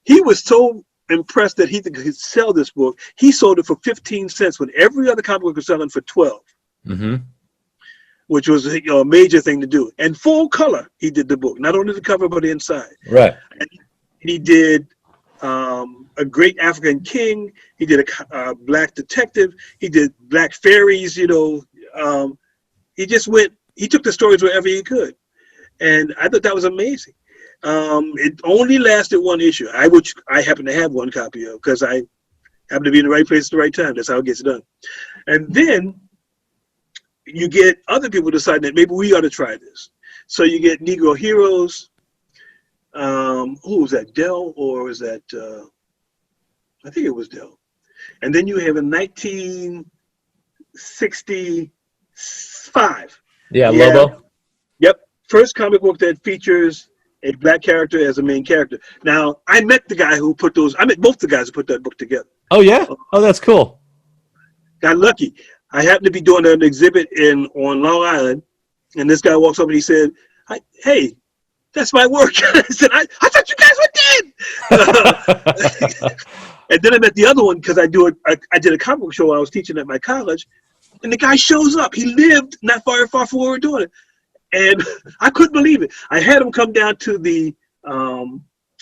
D: He was so impressed that he could sell this book. He sold it for 15 cents when every other comic book was selling for 12, which was a major thing to do. And full color, he did the book, not only the cover but the inside.
B: Right.
D: And he did a great African king. He did a black detective. He did black fairies. He took the stories wherever he could, and I thought that was amazing. It only lasted one issue, which I happen to have one copy of because I happen to be in the right place at the right time. That's how it gets done. And then you get other people deciding that maybe we ought to try this. So you get Negro Heroes. Who was that, Dell, or was that, I think it was Dell. And then you have in 1965.
B: Yeah, Lobo.
D: Yep. First comic book that features a black character as a main character. Now, I met the guy who put I met both the guys who put that book together.
B: Oh, yeah? Oh, that's cool.
D: Got lucky. I happened to be doing an exhibit on Long Island, and this guy walks up and he said, "Hey, that's my work." I said, I thought you guys were dead. And then I met the other one because I did a comic book show while I was teaching at my college, and the guy shows up. He lived not far from where we were doing it, and I couldn't believe it. I had him come down to the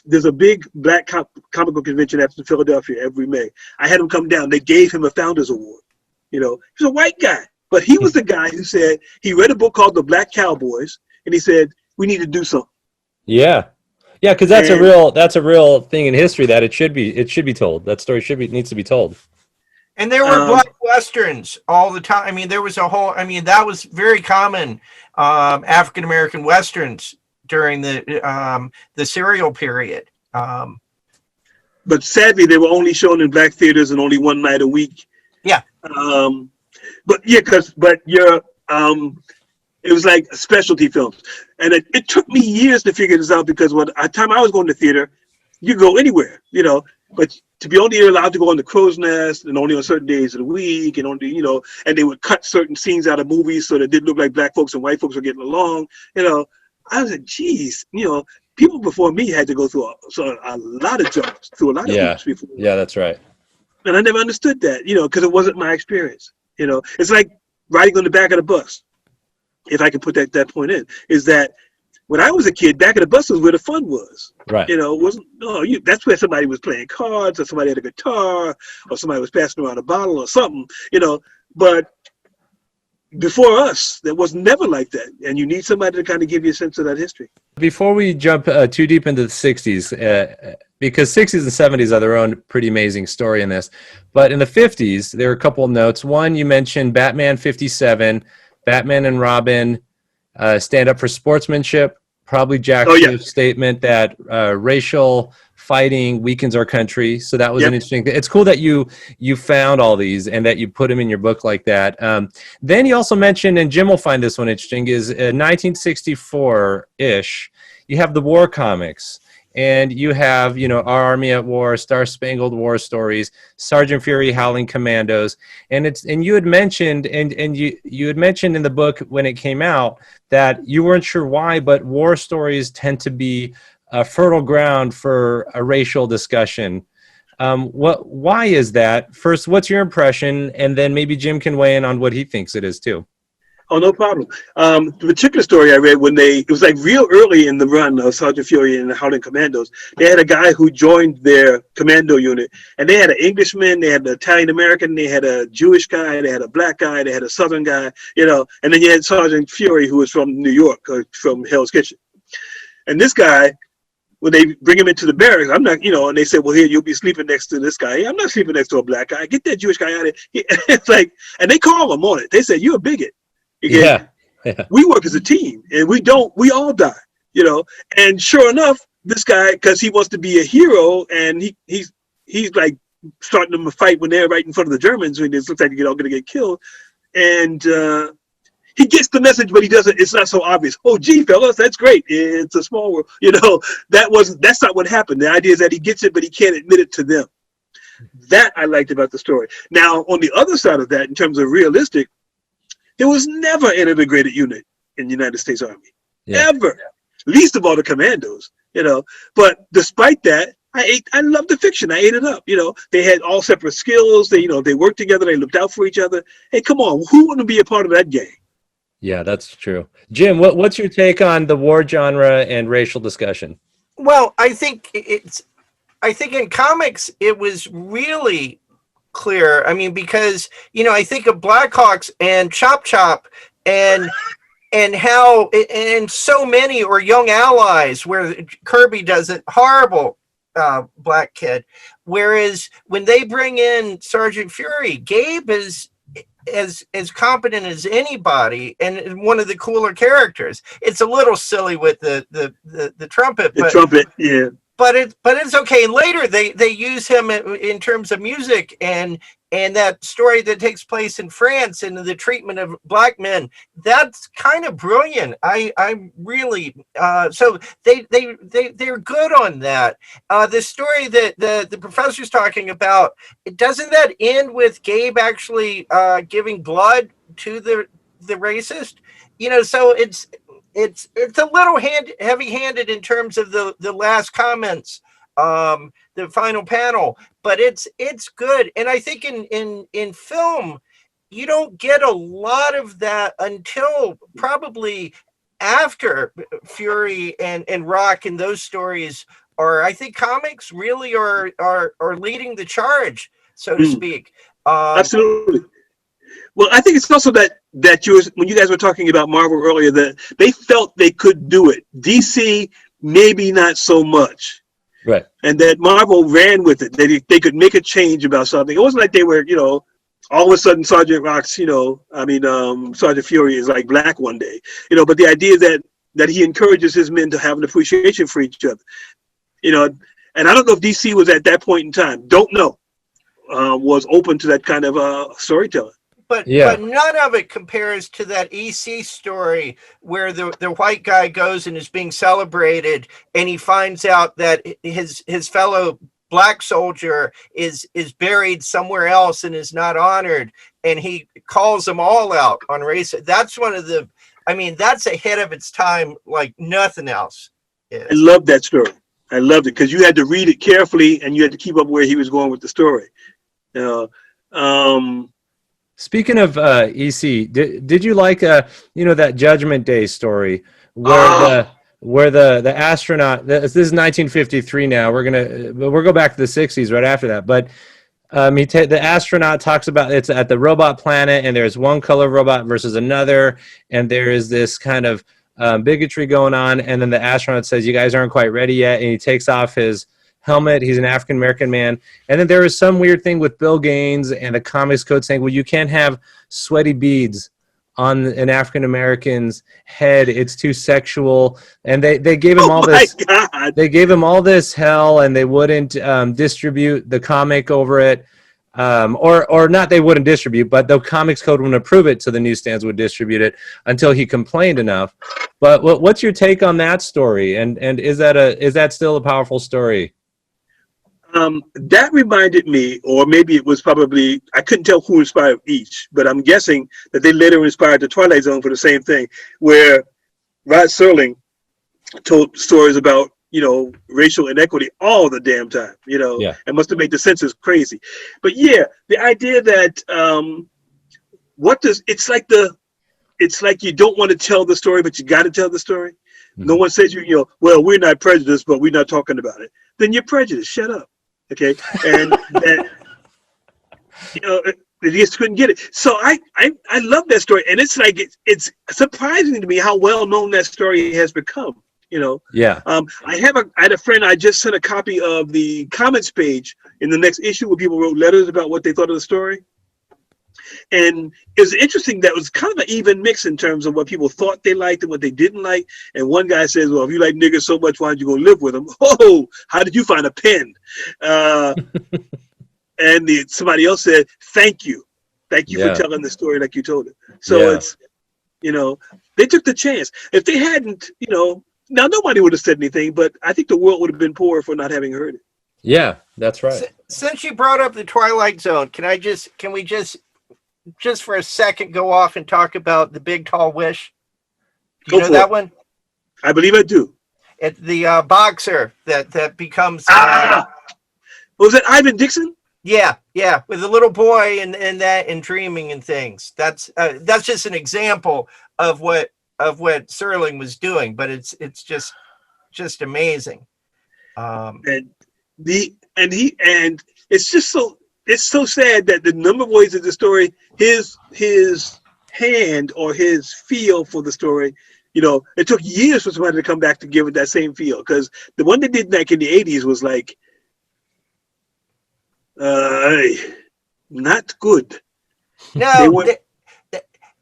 D: there's a big black comic book convention in Philadelphia every May. I had him come down. They gave him a Founders Award. He was a white guy, but he was the guy who said he read a book called The Black Cowboys, and he said, "We need to do something."
B: Yeah, because that's a real thing in history that it should be told. That story needs to be told.
C: And there were black westerns all the time. I mean, there was that was very common. African American westerns during the serial period.
D: But sadly, they were only shown in black theaters and only one night a week.
C: Yeah.
D: It was like specialty films, and it took me years to figure this out because by the time I was going to theater, you go anywhere, but to be only allowed to go on the Crow's Nest and only on certain days of the week, and only, and they would cut certain scenes out of movies so that it didn't look like black folks and white folks were getting along. I was like, geez, people before me had to go through a lot of jobs, through a lot of hoops before.
B: Yeah, that's right.
D: And I never understood that, because it wasn't my experience. It's like riding on the back of the bus. If I can put that point in, is that when I was a kid, back of the bus was where the fun was.
B: Right.
D: That's where somebody was playing cards, or somebody had a guitar, or somebody was passing around a bottle or something. But before us, there was never like that, and you need somebody to kind of give you a sense of that history.
B: Before we jump too deep into the 60s, because 60s and 70s are their own pretty amazing story in this, but in the 50s, there are a couple of notes. One, you mentioned Batman 57, Batman and Robin stand up for sportsmanship, probably Jack Swift's statement that racial fighting weakens our country. So that was an interesting thing. It's cool that you found all these and that you put them in your book like that. Then you also mentioned, and Jim will find this one interesting, is 1964-ish, you have the war comics. And you have, Our Army at War, Star Spangled War Stories, Sgt Fury, Howling Commandos, and you had mentioned you had mentioned in the book when it came out that you weren't sure why, but war stories tend to be a fertile ground for a racial discussion. Why is that? First, what's your impression, and then maybe Jim can weigh in on what he thinks it is too.
D: Oh, no problem. The particular story I read it was like real early in the run of Sgt Fury and the Howling Commandos. They had a guy who joined their commando unit, and they had an Englishman, they had an Italian American, they had a Jewish guy, they had a black guy, they had a Southern guy, and then you had Sgt Fury, who was from New York, from Hell's Kitchen. And this guy, when they bring him into the barracks, I'm not, and they say, well, here, you'll be sleeping next to this guy. I'm not sleeping next to a black guy. Get that Jewish guy out of here. It's like, and they call him on it. They say, you're a bigot.
B: Yeah.
D: We work as a team, and we all die, and sure enough, this guy, because he wants to be a hero, and he's like starting them a fight when they're right in front of the Germans, when it looks like they're all going to get killed, and he gets the message, but he doesn't. It's not so obvious. Oh, gee, fellas, that's great. It's a small world, that's not what happened. The idea is that he gets it, but he can't admit it to them. That I liked about the story. Now, on the other side of that, in terms of realistic, there was never an integrated unit in the United States Army, ever. Least of all the commandos, But despite that, I loved the fiction. I ate it up. They had all separate skills. They worked together. They looked out for each other. Hey, come on, who wouldn't be a part of that gang?
B: Yeah, that's true. Jim, what's your take on the war genre and racial discussion?
C: Well, I think I think in comics it was really clear. I mean, because I think of Blackhawks and Chop Chop and how and so many or Young Allies where Kirby does it horrible black kid, whereas when they bring in Sgt Fury, Gabe is as competent as anybody and one of the cooler characters. It's a little silly with the trumpet,
D: the trumpet, yeah.
C: But it's okay. And later they use him in terms of music and that story that takes place in France and the treatment of black men. That's kind of brilliant. I really so they're good on that. The story that the professor's talking about, doesn't that end with Gabe actually giving blood to the racist? So it's a little heavy-handed in terms of the last comments, the final panel, but it's good. And I think in film, you don't get a lot of that until probably after Fury and Rock and those stories. Or I think comics really are leading the charge, so to speak.
D: Absolutely. Well, I think it's also that when you guys were talking about Marvel earlier, that they felt they could do it. DC, maybe not so much.
B: Right.
D: And that Marvel ran with it. They could make a change about something. It wasn't like they were, all of a sudden Sergeant Rock's, Sergeant Fury is like black one day. But the idea that he encourages his men to have an appreciation for each other. And I don't know if DC was at that point in time, don't know, was open to that kind of storytelling.
C: But none of it compares to that EC story where the white guy goes and is being celebrated, and he finds out that his fellow black soldier is buried somewhere else and is not honored, and he calls them all out on race. That's that's ahead of its time like nothing else is.
D: I love that story. I loved it because you had to read it carefully and you had to keep up where he was going with the story.
B: Speaking of EC, did you like that Judgment Day story where the astronaut? This is 1953 now. We'll go back to the 60s right after that. But the astronaut talks about it's at the robot planet, and there's one color robot versus another, and there is this kind of bigotry going on. And then the astronaut says, "You guys aren't quite ready yet," and he takes off his helmet. He's an African-American man. And then there was some weird thing with Bill Gaines and the comics code saying, well, you can't have sweaty beads on an African-American's head. It's too sexual. And they gave him all this. God. They gave him all this hell, and they wouldn't distribute the comic over it. Or not they wouldn't distribute, but the comics code wouldn't approve it, so the newsstands would distribute it until he complained enough. But what's your take on that story? And is that still a powerful story?
D: That reminded me, or maybe it was probably, I couldn't tell who inspired each, but I'm guessing that they later inspired the Twilight Zone for the same thing, where Rod Serling told stories about, racial inequity all the damn time, and must have made the census crazy. But yeah, the idea that, it's like you don't want to tell the story, but you got to tell the story. Mm-hmm. No one says well, we're not prejudiced, but we're not talking about it. Then you're prejudiced. Shut up. Okay, and that they just couldn't get it. So I love that story, and it's like it's surprising to me how well known that story has become.
B: Yeah.
D: I had a friend. I just sent a copy of the comments page in the next issue where people wrote letters about what they thought of the story, and it was interesting. That was kind of an even mix in terms of what people thought they liked and what they didn't like. And one guy says, well, if you like niggas so much, why don't you go live with them? Oh, how did you find a pen? And somebody else said, thank you for telling the story like you told it. So it's, they took the chance. If they hadn't, now nobody would have said anything, but I think the world would have been poorer for not having heard it.
B: Yeah, that's right.
C: Since you brought up the Twilight Zone, can we just for a second go off and talk about The Big Tall Wish? Do you know that one?
D: I believe I do.
C: It's the boxer that becomes
D: was it Ivan Dixon?
C: Yeah, with the little boy and dreaming and things. That's just an example of what Serling was doing, but it's just amazing.
D: And and it's just so sad that the number of ways of the story, his hand or his feel for the story, it took years for somebody to come back to give it that same feel, because the one they did back in the 80s was like not good.
C: No,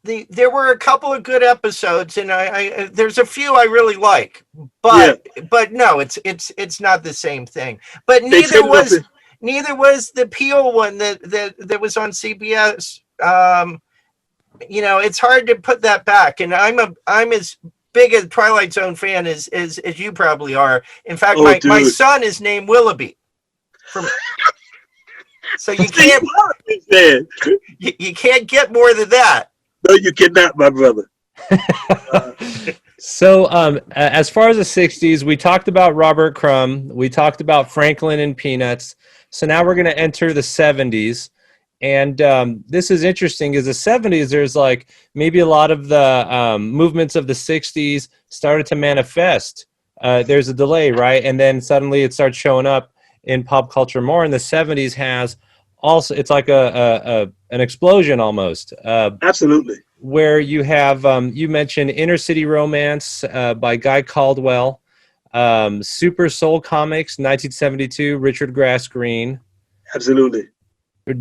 C: there were a couple of good episodes, and I there's a few I really like, but no, it's not the same thing. But neither was the Peel one that was on CBS. It's hard to put that back, and I'm as big a Twilight Zone fan as you probably are. In fact, my son is named Willoughby. So you can't you can't get more than that.
D: No, you cannot, my brother.
B: So as far as the 60s, we talked about Robert Crumb. We talked about Franklin and Peanuts. So now we're going to enter the 70s. And this is interesting, because the 70s, there's like maybe a lot of the movements of the 60s started to manifest. There's a delay, right? And then suddenly it starts showing up in pop culture more. And the 70s has also, it's like an explosion almost.
D: Absolutely.
B: Where you have, you mentioned Inner City Romance by Guy Caldwell, Super Soul Comics, 1972, Richard Grass Green.
D: Absolutely.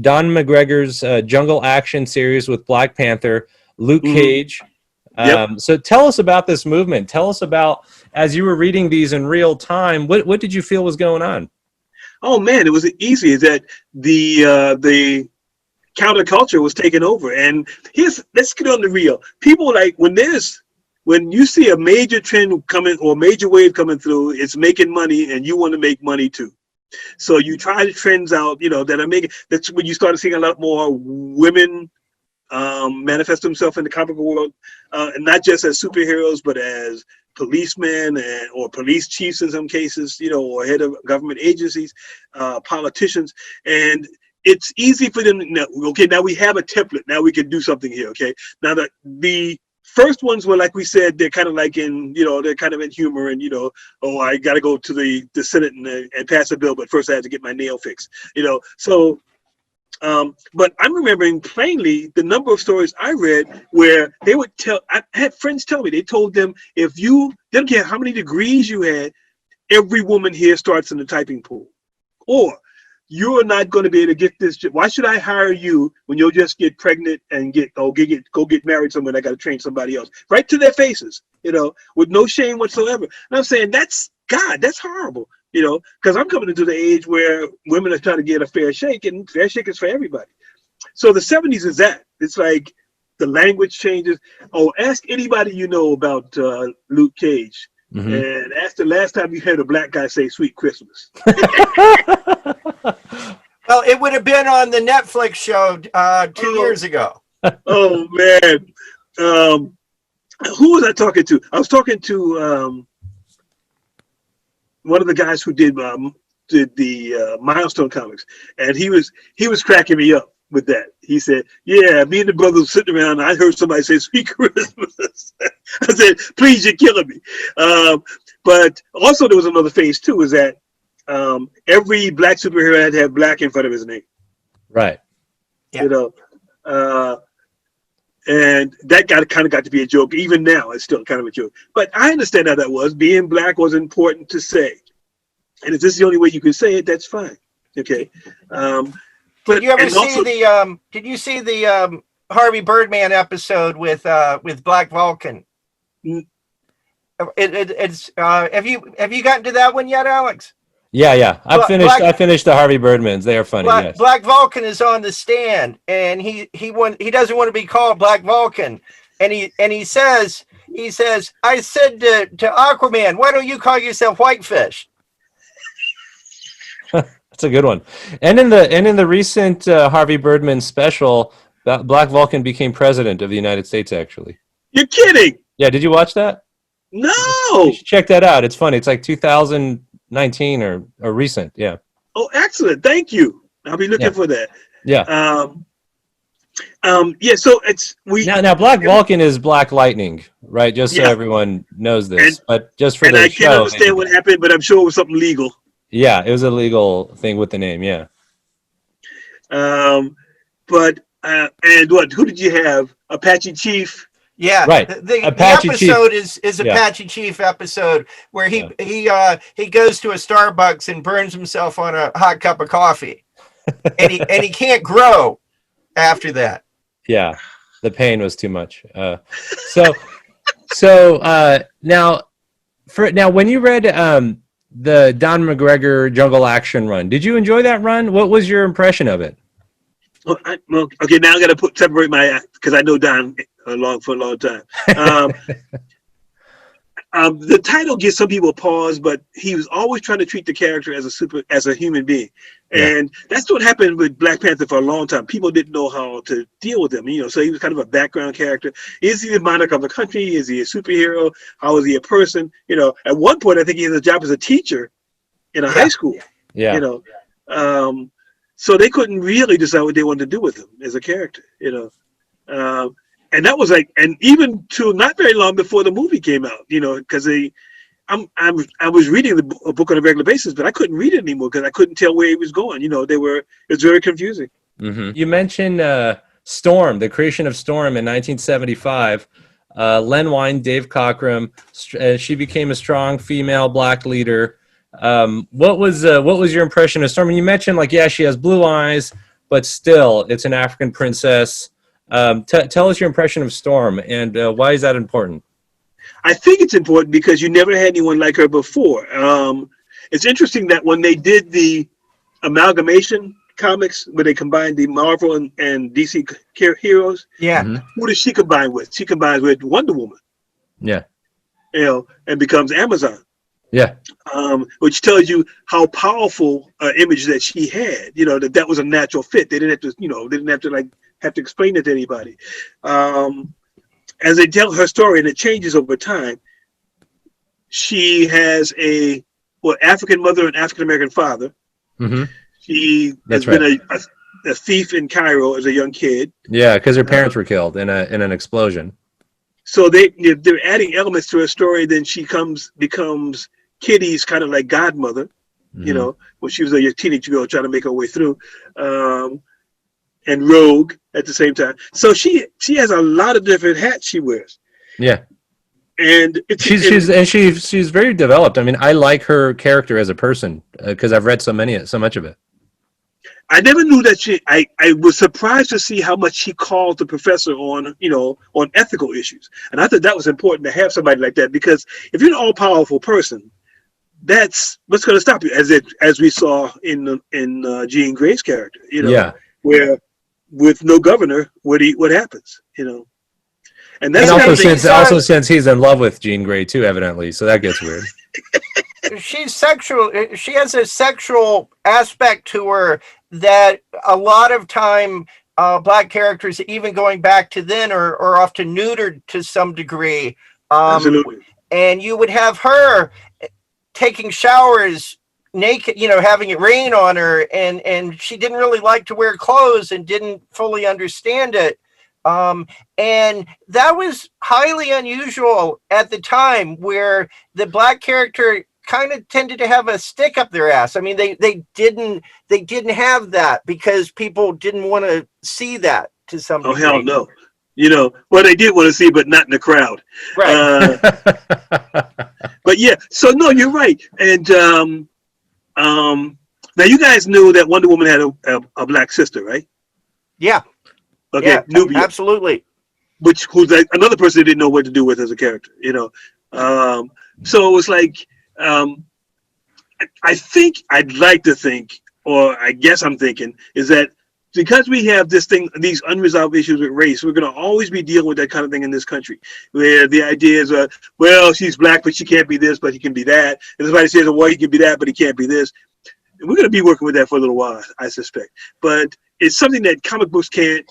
B: Don McGregor's Jungle Action series with Black Panther, Luke Cage. So tell us about this movement. Tell us about, as you were reading these in real time, what did you feel was going on?
D: Oh man, it was easy. That the counterculture was taking over, and let's get on the real. People like when you see a major trend coming or major wave coming through, it's making money, and you want to make money too. So you try the trends out, that are making. That's when you start seeing a lot more women manifest themselves in the comic book world, and not just as superheroes, but as policemen or police chiefs in some cases, or head of government agencies, politicians, and it's easy for them. Now we have a template. Now we can do something here. Okay. Now the first ones were, like we said, they're kind of like they're kind of in humor, and I got to go to the Senate and pass a bill, but first I had to get my nail fixed. So. But I'm remembering plainly the number of stories I read where they would I had friends tell me, they told them, they don't care how many degrees you had, every woman here starts in the typing pool. Or you're not going to be able to get this. Why should I hire you when you'll just get pregnant and go get married somewhere? I got to train somebody else, right to their faces, with no shame whatsoever. And I'm saying, that's horrible. Because I'm coming into the age where women are trying to get a fair shake, and fair shake is for everybody. So the 70s is that. It's like the language changes. Oh, ask anybody about Luke Cage, and ask the last time you heard a black guy say "Sweet Christmas."
C: Well, it would have been on the Netflix show 2 years ago.
D: Oh man, who was I talking to? I was talking to. One of the guys who did the Milestone Comics, and he was cracking me up with that. He said, "Yeah, me and the brothers sitting around, and I heard somebody say 'Sweet Christmas.'" I said, "Please, you're killing me." But also, there was another phase too. Is that every black superhero had to have black in front of his name,
B: right?
C: Yeah.
D: And that kind of got to be a joke. Even now, it's still kind of a joke. But I understand how that was. Being black was important to say. And if this is the only way you can say it, that's fine. Okay.
C: Did you ever see did you see the Harvey Birdman episode with Black Vulcan? It's have you gotten to that one yet, Alex?
B: Yeah. I finished the Harvey Birdmans. They are funny. Yes.
C: Black Vulcan is on the stand, and he doesn't want to be called Black Vulcan, and he says, "I said to Aquaman, why don't you call yourself Whitefish?"
B: That's a good one. And in the recent Harvey Birdman special, Black Vulcan became president of the United States. Actually,
D: you're kidding?
B: Yeah. Did you watch that?
D: No.
B: You should check that out. It's funny. It's like 2019 or recent. Yeah.
D: Oh, excellent. Thank you. I'll be looking for that.
B: Yeah.
D: Yeah. So it's
B: now Black Vulcan is Black Lightning, right? Just so everyone knows this, but just for
D: and
B: the
D: I
B: show,
D: can't understand what happened, but I'm sure it was something legal.
B: Yeah, it was a legal thing with the name. Yeah.
D: But and what? Who did you have? Apache Chief.
C: Yeah,
B: Right.
C: the
B: Apache
C: episode
B: Chief.
C: is
B: Yeah.
C: Apache Chief episode where he goes to a Starbucks and burns himself on a hot cup of coffee, and he can't grow after that.
B: Yeah, the pain was too much. So now when you read the Don McGregor Jungle Action run, did you enjoy that run? What was your impression of it?
D: Well, okay, now I got to separate my, because I know Don for a long time. The title gives some people pause, but he was always trying to treat the character as a human being, and that's what happened with Black Panther for a long time. People didn't know how to deal with him, so he was kind of a background character. Is he the monarch of the country? Is he a superhero? How is he a person? At one point, I think he has a job as a teacher in a high school.
B: Yeah.
D: So they couldn't really decide what they wanted to do with him as a character, and that was and even to not very long before the movie came out, because I was reading a book on a regular basis, but I couldn't read it anymore because I couldn't tell where he was going. It was very confusing.
B: Mm-hmm. You mentioned Storm, the creation of Storm in 1975. Len Wein, Dave Cockrum, she became a strong female Black leader. What was your impression of Storm? And you mentioned she has blue eyes, but still it's an African princess. Tell us your impression of Storm and why is that important?
D: I think it's important because you never had anyone like her before. It's interesting that when they did the amalgamation comics, where they combined the Marvel and DC heroes, who does she combine with? She combines with Wonder Woman. Yeah. And becomes Amazon. Yeah. Which tells you how powerful image that she had, that was a natural fit. They didn't have to have to explain it to anybody. As they tell her story, and it changes over time, she has a African mother and African American father. Mm-hmm. She has been a thief in Cairo as a young kid.
B: Yeah, because her parents were killed in an explosion.
D: So they're adding elements to her story. Then she becomes Kitty's kind of like godmother, when she was a teenage girl trying to make her way through, and rogue at the same time. So she has a lot of different hats she wears. Yeah, and
B: she's very developed. I mean, I like her character as a person because I've read so much of it.
D: I never knew that I was surprised to see how much she called the professor on ethical issues, and I thought that was important to have somebody like that, because if you're an all-powerful person, that's what's going to stop you, as we saw in Jean Grey's character, where with no governor, what happens, and that's
B: also since he's in love with Jean Grey too, evidently, so that gets weird.
C: She's sexual. She has a sexual aspect to her that a lot of time Black characters, even going back to then, are often neutered to some degree.
D: Absolutely.
C: And you would have her taking showers naked, having it rain on her, and she didn't really like to wear clothes and didn't fully understand it. And that was highly unusual at the time, where the Black character kind of tended to have a stick up their ass. I mean, they didn't have that because people didn't want to see that to some degree.
D: Oh, hell no. They did want to see, but not in the crowd. Right. But yeah, so no, you're right. And now you guys knew that Wonder Woman had a Black sister, right?
C: Yeah.
D: Okay,
C: yeah,
D: Nubia.
C: Absolutely.
D: Who's another person they didn't know what to do with as a character, So it was like, I'd like to think, or I guess I'm thinking, is that because we have these unresolved issues with race, we're going to always be dealing with that kind of thing in this country, where the idea is, she's Black, but she can't be this, but he can be that. And somebody says, he can be that, but he can't be this. And we're going to be working with that for a little while, I suspect. But it's something that comic books they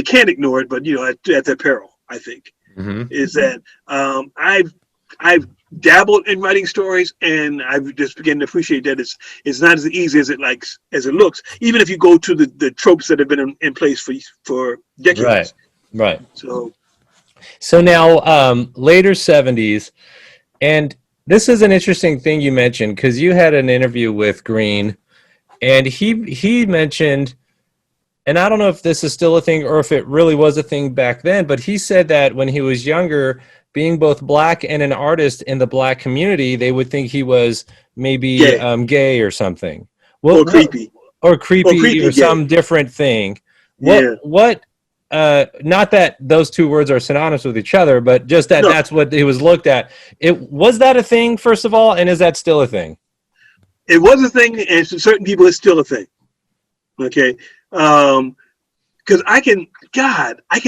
D: can't ignore it, but at their peril, I think, is that I've dabbled in writing stories, and I've just begun to appreciate that it's not as easy as it looks, even if you go to the tropes that have been in place for decades.
B: Right. So now later 70s, and This is an interesting thing you mentioned, because you had an interview with Green, and he mentioned, and I don't know if this is still a thing or if it really was a thing back then, but he said that when he was younger, being both black and an artist in the black community, they would think he was maybe gay or something.
D: Or creepy.
B: Or creepy or
D: gay.
B: Some different thing. Not that those two words are synonymous with each other, but just that that's what it was looked at. Was that a thing, first of all, and is that still a thing?
D: It was a thing, and for certain people, it's still a thing. Okay, because I can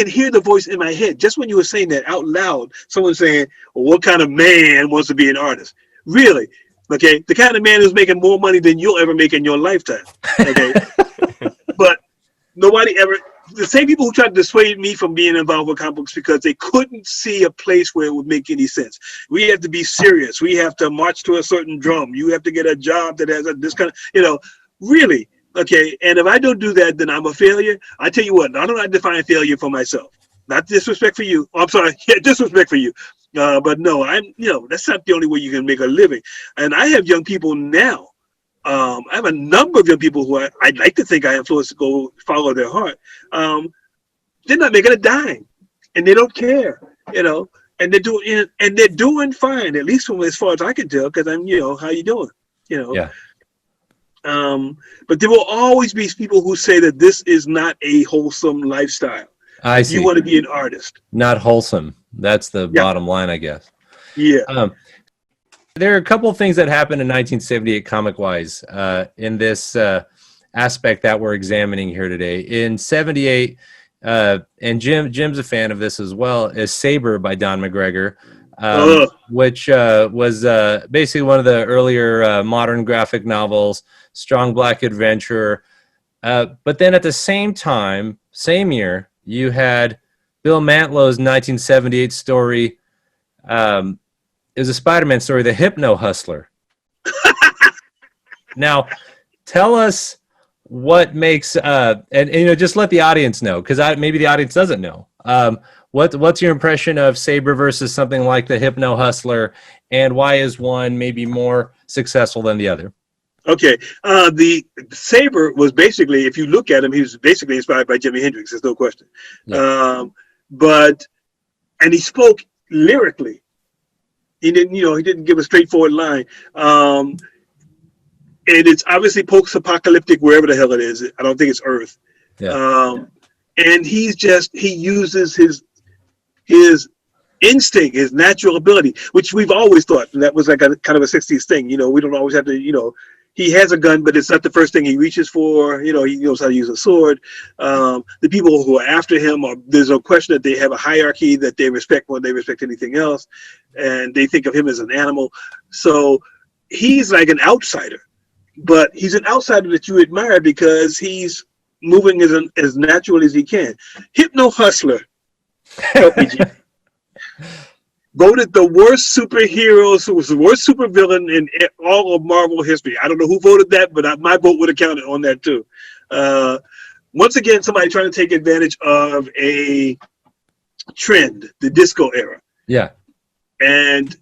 D: hear the voice in my head just when you were saying that out loud. Someone saying, well, "What kind of man wants to be an artist?" Really? Okay, the kind of man who's making more money than you'll ever make in your lifetime. Okay, but nobody ever. The same people who tried to dissuade me from being involved with comic books because they couldn't see a place where it would make any sense. We have to be serious. We have to march to a certain drum. You have to get a job that has this kind of, really. Okay, and if I don't do that, then I'm a failure. I tell you what, I don't define failure for myself. Not disrespect for you. I'm sorry, disrespect for you. But no, that's not the only way you can make a living. And I have young people now. I have a number of young people who I'd like to think I influenced to go follow their heart. They're not making a dime, and they don't care, and they're doing fine, at least from as far as I can tell, because I'm, how you doing,
B: Yeah.
D: But there will always be people who say that this is not a wholesome lifestyle.
B: I see.
D: You want to be an artist.
B: Not wholesome. That's the bottom line, I guess.
D: Yeah.
B: There are a couple of things that happened in 1978 comic-wise in this aspect that we're examining here today. In 78, and Jim's a fan of this as well, is Sabre by Don McGregor, which was basically one of the earlier modern graphic novels, strong black adventure. But then at the same time, same year, you had Bill Mantlow's 1978 story. It was a Spider-Man story, The Hypno Hustler. Now, tell us what makes and just let the audience know, because maybe the audience doesn't know. What's your impression of Sabre versus something like The Hypno Hustler, and why is one maybe more successful than the other?
D: Okay, the Sabre was basically, if you look at him, he was basically inspired by Jimi Hendrix. There's no question. Yeah. And he spoke lyrically. He didn't give a straightforward line. And it's obviously post-apocalyptic wherever the hell it is. I don't think it's Earth. Yeah. And he uses his instinct, his natural ability, which we've always thought that was like a kind of a 60s thing. We don't always have to, he has a gun, but it's not the first thing he reaches for. He knows how to use a sword. The people who are after him, there's no question that they have a hierarchy that they respect more than they respect anything else. And they think of him as an animal. So he's like an outsider, but he's an outsider that you admire because he's moving as natural as he can. Hypno Hustler, help me, Jim. Voted the worst superhero, so was the worst supervillain in all of Marvel history. I don't know who voted that, but my vote would have counted on that too. Once again, somebody trying to take advantage of a trend, the disco era. Yeah. And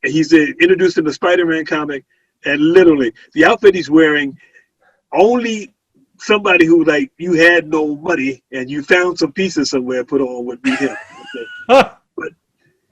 D: he's introduced in the Spider-Man comic, and literally the outfit he's wearing, only somebody who, like, you had no money and you found some pieces somewhere put on would be him. Okay?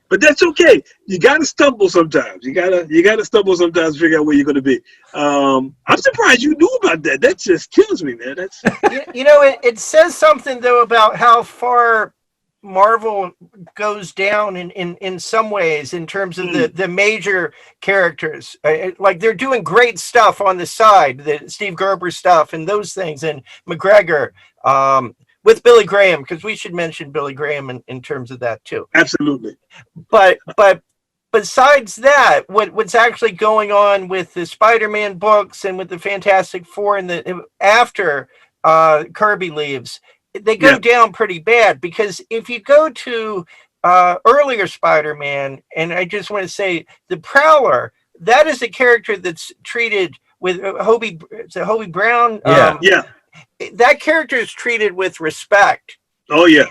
D: But that's okay. You gotta stumble sometimes. You gotta stumble sometimes to figure out where you're gonna be. I'm surprised you knew about that. That just kills me, man. That's
C: it says something though about how far Marvel goes down in some ways in terms of the major characters. Like they're doing great stuff on the side, the Steve Gerber stuff and those things, and McGregor. With Billy Graham, because we should mention Billy Graham in terms of that too.
D: Absolutely.
C: But besides that, what's actually going on with the Spider-Man books and with the Fantastic Four and after Kirby leaves, they go down pretty bad, because if you go to earlier Spider-Man, and I just want to say the Prowler, that is a character that's treated with Hobie Brown. That character is treated with respect.
D: Oh yeah.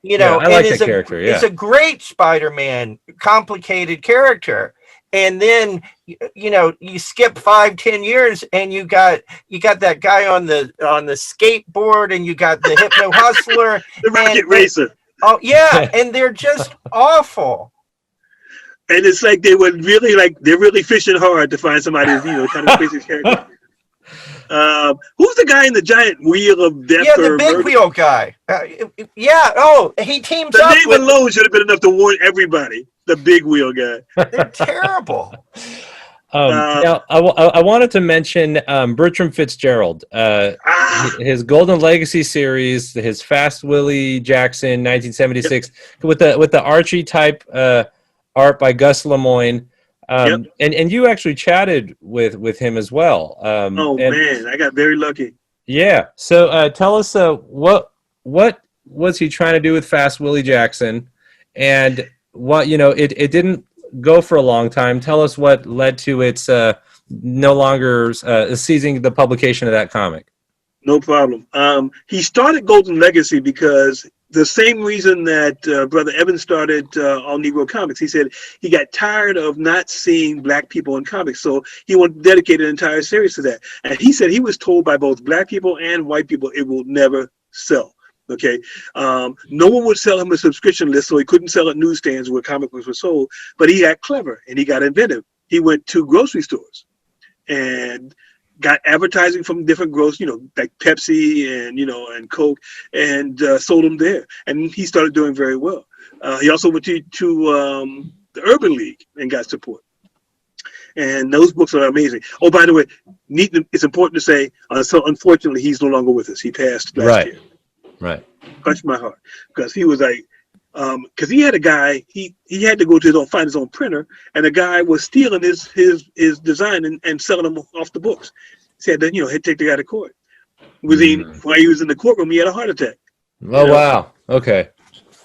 B: I like that character. Yeah.
C: It's a great Spider-Man, complicated character. and then you skip 5-10 years, and you got that guy on the skateboard, and you got the Hypno Hustler,
D: the Rocket Racer.
C: Oh yeah, and they're just awful.
D: And it's like they're really fishing hard to find somebody who's kind of crazy character. Who's the guy in the giant wheel of death?
C: Yeah, the big wheel guy. He teams up.
D: The name alone should have been enough to warn everybody. The big wheel guy.
C: They're terrible.
B: Now, I wanted to mention Bertram Fitzgerald, his Golden Legacy series, his Fast Willie Jackson, 1976, with the Archie type art by Gus Lemoyne. And you actually chatted with him as well.
D: Man, I got very lucky.
B: Yeah. So tell us what was he trying to do with Fast Willie Jackson, and what it didn't go for a long time. Tell us what led to its no longer ceasing the publication of that comic.
D: No problem. He started Golden Legacy because the same reason that Brother Evan started All Negro Comics. He said he got tired of not seeing black people in comics, so he wanted to dedicate an entire series to that. And he said he was told by both black people and white people it will never sell. Okay, no one would sell him a subscription list, so he couldn't sell at newsstands where comic books were sold. But he got clever and he got inventive. He went to grocery stores and got advertising from different grocers, like Pepsi and Coke, and sold them there. And he started doing very well. He also went to the Urban League and got support. And those books are amazing. Oh, by the way, it's important to say, so unfortunately, he's no longer with us. He passed last year.
B: Right.
D: Touched my heart, because he was like, because he had a guy, he had to go to find his own printer, and the guy was stealing his design and selling them off the books. He said that he'd take the guy to court. While he was in the courtroom, he had a heart attack.
B: Oh wow! Okay.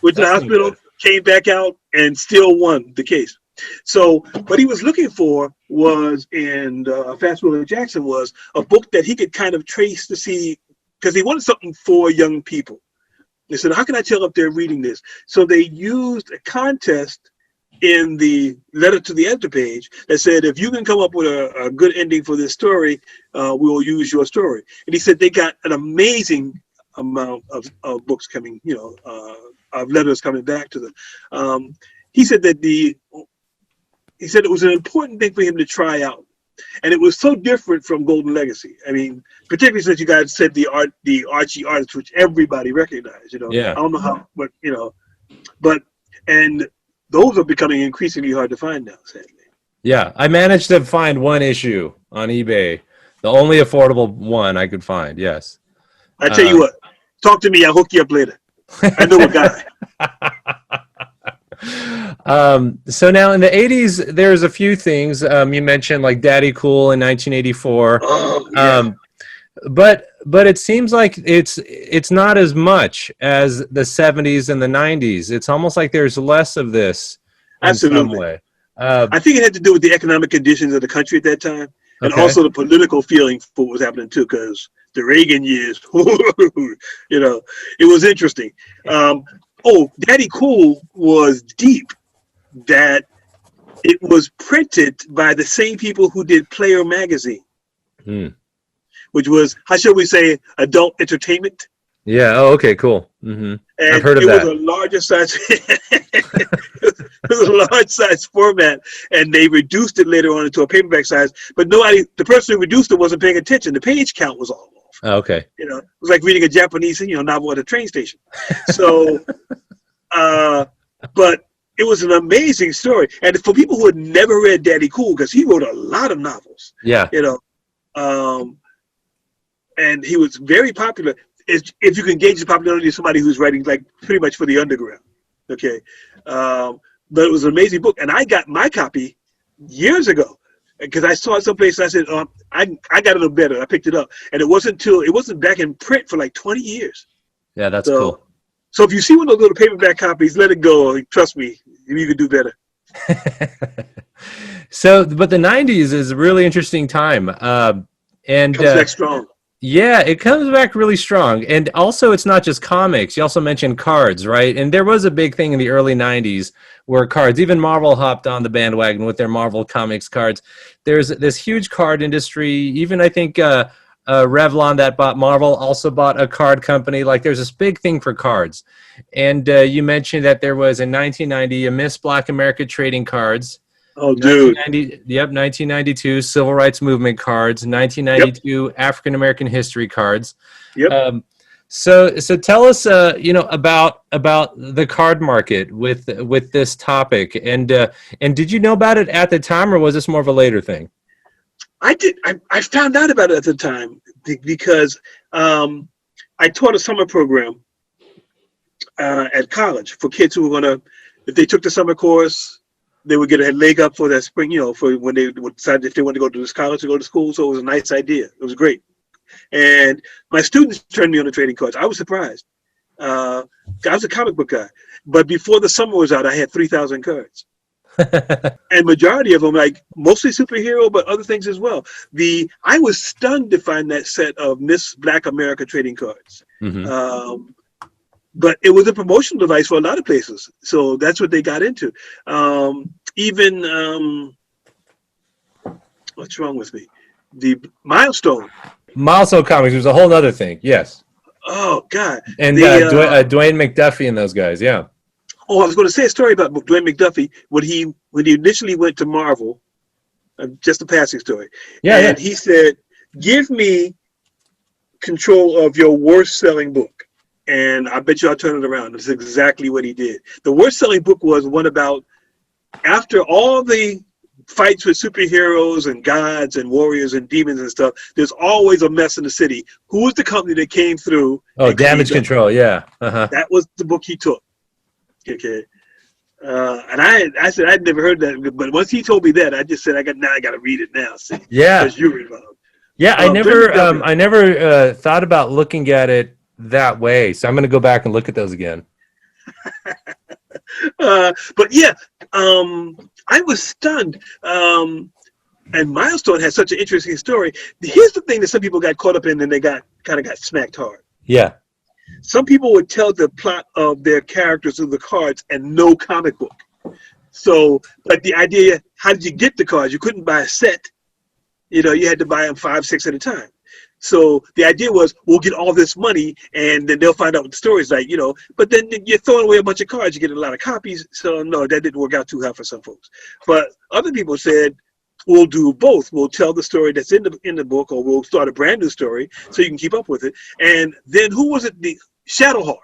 D: Went to the hospital, came back out, and still won the case. So what he was looking for was in Fast Willie Jackson was a book that he could kind of trace to see, because he wanted something for young people. They said, how can I tell if they're reading this? So they used a contest in the letter to the editor page that said, if you can come up with a good ending for this story, we will use your story. And he said they got an amazing amount of books coming, of letters coming back to them. He said that it was an important thing for him to try out. And it was so different from Golden Legacy. I mean, particularly since you guys said the Archie artists, which everybody recognized,
B: Yeah.
D: I don't know how, but and those are becoming increasingly hard to find now, sadly.
B: Yeah, I managed to find one issue on eBay, the only affordable one I could find. Yes.
D: I tell you what, talk to me. I'll hook you up later. I know a guy.
B: So now in the 80s, there's a few things. You mentioned like Daddy Cool in 1984.
D: Oh, yeah.
B: But it seems like it's not as much as the 70s and the 90s. It's almost like there's less of this in some way.
D: I think it had to do with the economic conditions of the country at that time, and also the political feeling for what was happening too, because the Reagan years, it was interesting. Daddy Cool was deep, that it was printed by the same people who did Player magazine, which was, how shall we say, adult entertainment.
B: Yeah. Oh, okay, cool. Mm-hmm.
D: And
B: I've heard of that.
D: It was a larger size. It was a large size format, and they reduced it later on into a paperback size. But the person who reduced it wasn't paying attention. The page count was all off.
B: Oh, okay.
D: It was like reading a Japanese, novel at a train station. So, but it was an amazing story, and for people who had never read Daddy Cool, because he wrote a lot of novels. Yeah. And he was very popular. If you can gauge the popularity of somebody who's writing like pretty much for the underground. Okay. But it was an amazing book, and I got my copy years ago because I saw it someplace. And I said, I got a little better. I picked it up, and it wasn't back in print for like 20 years.
B: Yeah, that's cool.
D: So if you see one of those little paperback copies, let it go. Trust me, you could do better.
B: But the 90s is a really interesting time. And
D: comes back strong.
B: Yeah, it comes back really strong. And also, it's not just comics. You also mentioned cards, right? And there was a big thing in the early 90s where cards, even Marvel hopped on the bandwagon with their Marvel Comics cards. There's this huge card industry. Even I think Revlon that bought Marvel also bought a card company. Like there's this big thing for cards. And you mentioned that there was in 1990 a Miss Black America trading cards.
D: Oh, dude.
B: 1992 Civil Rights Movement cards. 1992 African American History cards.
D: Yep.
B: So tell us, about the card market with this topic, and did you know about it at the time, or was this more of a later thing?
D: I did. I found out about it at the time because I taught a summer program at college for kids who were gonna, if they took the summer course, they would get a leg up for that spring, for when they would decide if they want to go to this college or go to school. So it was a nice idea. It was great. And my students turned me on to trading cards. I was surprised. I was a comic book guy. But before the summer was out, I had 3,000 cards. And majority of them, like mostly superhero, but other things as well. I was stunned to find that set of Miss Black America trading cards. Mm-hmm. But it was a promotional device for a lot of places. So that's what they got into. What's wrong with me? The Milestone
B: Comics was a whole other thing. Yes.
D: Oh, God.
B: And Dwayne McDuffie and those guys. Yeah.
D: Oh, I was going to say a story about Dwayne McDuffie when he initially went to Marvel, just a passing story.
B: Yeah.
D: And he said, give me control of your worst selling book. And I bet you I'll turn it around. That's exactly what he did. The worst selling book was one about, after all the fights with superheroes and gods and warriors and demons and stuff, there's always a mess in the city. Who was the company that came through?
B: Oh, Damage Control. Yeah. Uh-huh.
D: That was the book he took. Okay. And I said, I'd never heard that. But once he told me that, I just said, I got to read it now. See,
B: yeah.
D: Because you were involved.
B: Yeah. I never thought about looking at it that way, so I'm going to go back and look at those again.
D: But yeah, I was stunned. And Milestone had such an interesting story. Here's the thing that some people got caught up in, and they got smacked hard.
B: Yeah.
D: Some people would tell the plot of their characters through the cards and no comic book. So, like the idea, how did you get the cards? You couldn't buy a set. You had to buy them 5, 6 at a time. So the idea was, we'll get all this money, and then they'll find out what the story's like, But then you're throwing away a bunch of cards. You get a lot of copies. So no, that didn't work out too well for some folks. But other people said, we'll do both. We'll tell the story that's in the book, or we'll start a brand new story so you can keep up with it. And then who was it? The Shadowhawk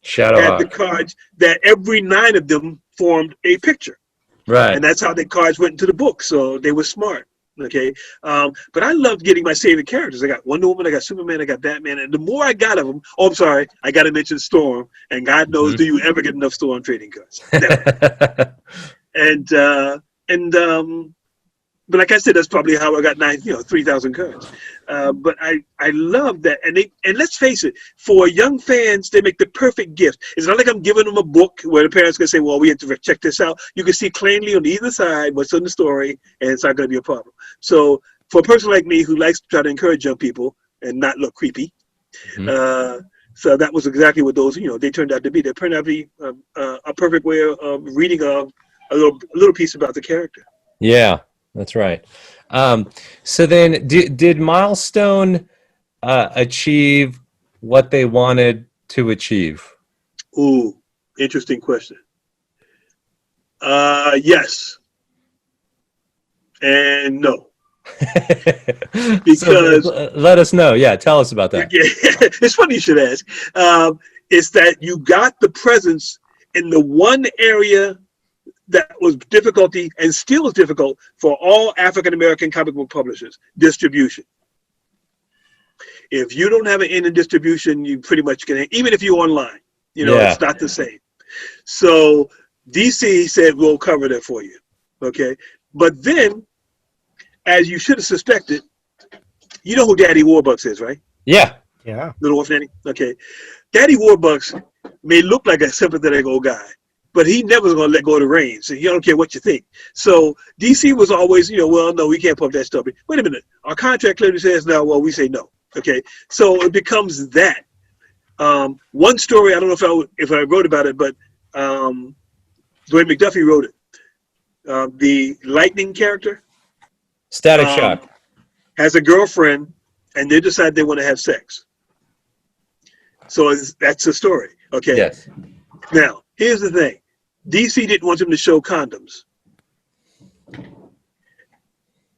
D: had the cards that every 9 of them formed a picture.
B: Right.
D: And that's how the cards went into the book. So they were smart. Okay, but I loved getting my favorite characters. I got Wonder Woman, I got Superman, I got Batman, and the more I got of them, I got to mention Storm, and God knows, do you ever get enough Storm trading cards? Never. But like I said, that's probably how I got 3,000 cards. But I love that, and let's face it, for young fans, they make the perfect gift. It's not like I'm giving them a book where the parents can say, "Well, we have to check this out." You can see plainly on either side what's in the story, and it's not going to be a problem. So, for a person like me who likes to try to encourage young people and not look creepy, so that was exactly what those they turned out to be. They turned out to be a perfect way of reading a little piece about the character.
B: Yeah. That's right. So then, did Milestone achieve what they wanted to achieve?
D: Ooh, interesting question. Yes. And no. Because
B: so, let us know. Yeah, tell us about that.
D: It's funny you should ask. It's that you got the presence in the one area that was difficulty and still is difficult for all African-American comic book publishers: distribution. If you don't have an end in distribution, you pretty much can, even if you're online, it's not the same. So DC said, we'll cover that for you. Okay. But then, as you should have suspected, you know who Daddy Warbucks is, right?
B: Yeah.
C: Yeah.
D: Little Orphan Annie? Okay. Daddy Warbucks may look like a sympathetic old guy, but he never was going to let go of the reins. So you don't care what you think. So DC was always, well, no, we can't pump that stuff. Wait a minute. Our contract clearly says now, well, we say no. Okay, so it becomes that. One story, I don't know if I wrote about it, but Dwayne McDuffie wrote it. The Lightning character,
B: Static Shock,
D: has a girlfriend, and they decide they want to have sex. So that's the story. Okay.
B: yes.
D: Now, here's the thing. DC didn't want them to show condoms.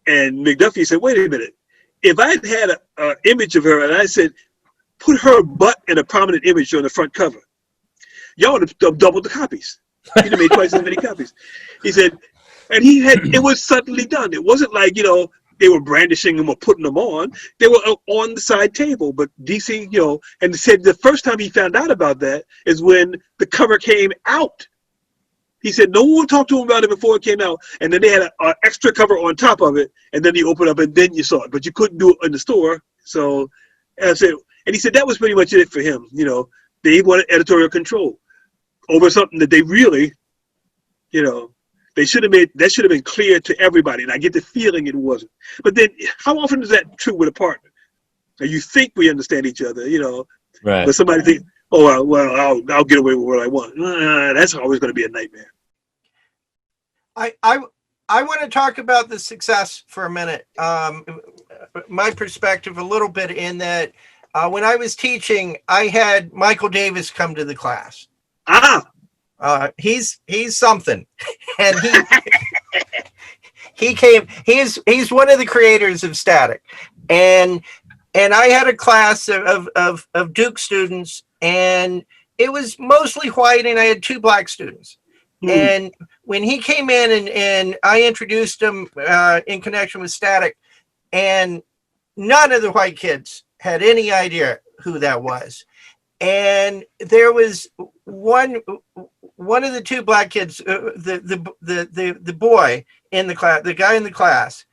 D: And McDuffie said, wait a minute. If I had an image of her and I said, put her butt in a prominent image on the front cover, y'all would have doubled the copies. He'd have made twice as many copies. He said, and it was suddenly done. It wasn't like, they were brandishing them or putting them on. They were on the side table. But DC, and said the first time he found out about that is when the cover came out. He said no one talked to him about it before it came out. And then they had an extra cover on top of it. And then he opened up and then you saw it. But you couldn't do it in the store. So I said, and he said that was pretty much it for him. They wanted editorial control over something that they really, they should have that should have been clear to everybody. And I get the feeling it wasn't. But then how often is that true with a partner? Now, you think we understand each other,
B: Right.
D: but somebody thinks, oh, well, I'll get away with what I want. That's always going to be a nightmare.
C: I want to talk about the success for a minute. My perspective a little bit in that when I was teaching, I had Michael Davis come to the class. He's something, and he came. He's one of the creators of Static, and I had a class of Duke students, and it was mostly white, and I had 2 black students. And when he came in and I introduced him in connection with Static, and none of the white kids had any idea who that was. And there was one of the 2 black kids, the boy in the class, the guy in the class.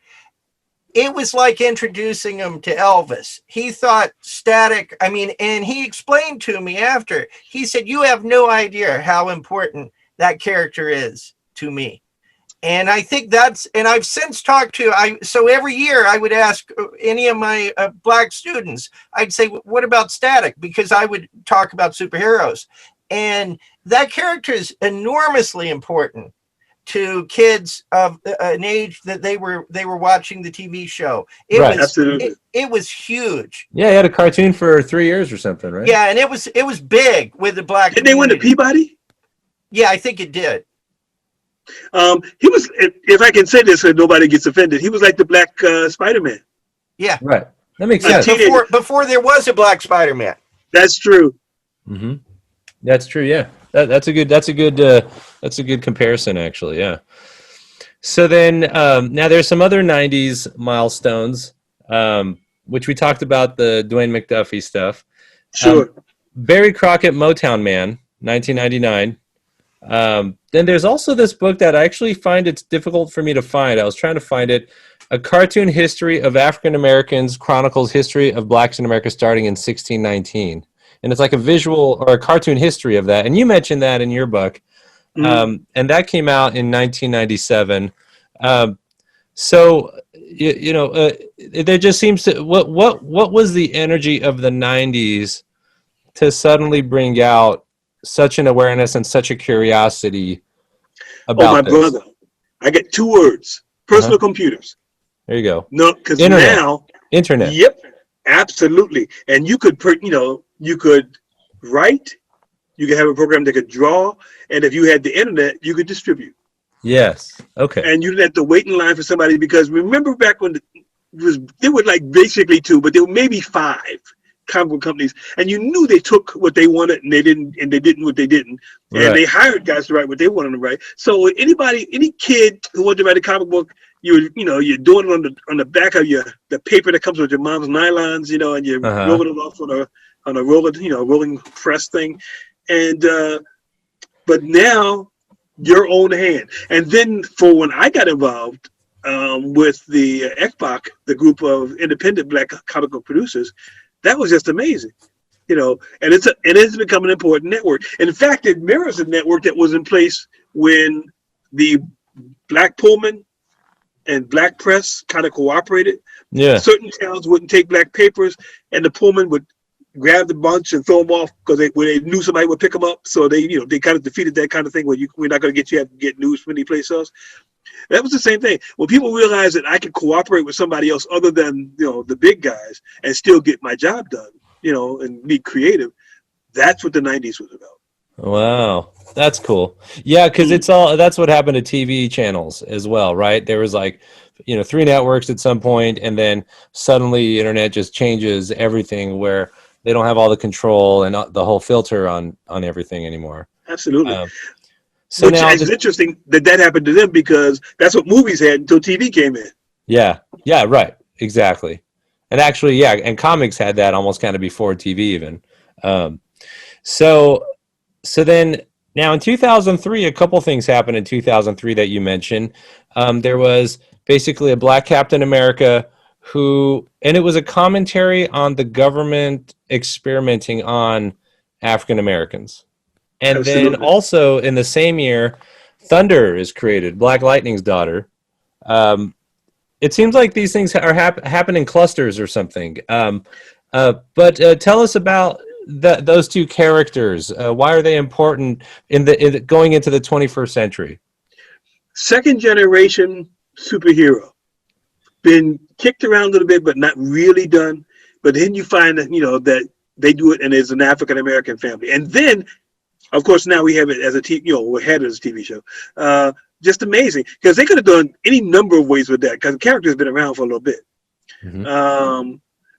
C: It was like introducing him to Elvis. He thought Static, and he explained to me after. He said, "You have no idea how important that character is to me." And I think and I've since talked to, so every year I would ask any of my black students, I'd say, what about Static? Because I would talk about superheroes. And that character is enormously important to kids of an age that they were watching the TV show.
D: Absolutely.
C: It was huge.
B: Yeah, he had a cartoon for 3 years or something, right?
C: Yeah, and it was big with the black
D: Did they win the Peabody?
C: Yeah, I think it did.
D: He was, if I can say this so nobody gets offended, he was like the black Spider-Man.
C: Yeah.
B: Right. That makes sense.
C: Before there was a black Spider-Man.
D: That's true.
B: Mm-hmm. That's true. Yeah. That's a good comparison, actually. Yeah. So then now there's some other 90s milestones, which we talked about, the Dwayne McDuffie stuff.
D: Sure.
B: Barry Crockett, Motown Man, 1999. Then there's also this book that I actually find it's difficult for me to find. I was trying to find it. A Cartoon History of African Americans chronicles history of blacks in America starting in 1619. And it's like a visual or a cartoon history of that. And you mentioned that in your book. And that came out in 1997. So, there just seems to, what was the energy of the 90s to suddenly bring out such an awareness and such a curiosity about this?
D: Brother, I get 2 words: personal computers.
B: There you go.
D: No, because now
B: internet.
D: Yep, absolutely. And you could you could write, you could have a program that could draw, and if you had the internet, you could distribute.
B: Yes. Okay.
D: And you didn't have to wait in line for somebody, because remember back when there were like basically 2, but there were maybe 5 comic book companies, and you knew they took what they wanted and they didn't what they didn't.
B: Right.
D: And they hired guys to write what they wanted to write. So any kid who wanted to write a comic book, you're doing it on the back of the paper that comes with your mom's nylons, and you're rolling it off on a rolling press thing. And but now your own hand. And then for when I got involved with the ECBOC, the group of independent black comic book producers, that was just amazing, and it's become an important network. In fact, it mirrors a network that was in place when the Black Pullman and Black Press kind of cooperated.
B: Yeah.
D: Certain towns wouldn't take black papers. and the Pullman would grab the bunch and throw them off because they knew somebody would pick them up. So they kind of defeated that kind of thing where we're not going to get you have to get news from any place else. That was the same thing. When people realized that I could cooperate with somebody else other than, the big guys and still get my job done, and be creative, that's what the 90s was about.
B: Wow, that's cool. Yeah, because that's what happened to TV channels as well, right? There was 3 networks at some point, and then suddenly the internet just changes everything where they don't have all the control and the whole filter on everything anymore.
D: Absolutely.
B: So
D: Which is interesting that happened to them because that's what movies had until TV came in.
B: Yeah, right, exactly. And actually, and comics had that almost kind of before TV even. So then now in 2003, a couple things happened in 2003 that you mentioned. There was basically a Black Captain America and it was a commentary on the government experimenting on African Americans. And
D: Absolutely.
B: then also in the same year, Thunder is created, Black Lightning's daughter. It seems like these things are happen in clusters or something. But tell us about those two characters. Why are they important in going into the 21st century?
D: Second generation superhero. Been kicked around a little bit, but not really done. But then you find that, that they do it and it's an African-American family. And then, of course, now we have it as a we had it as a TV show. Just amazing. Because they could have done any number of ways with that because the character has been around for a little bit. Mm-hmm.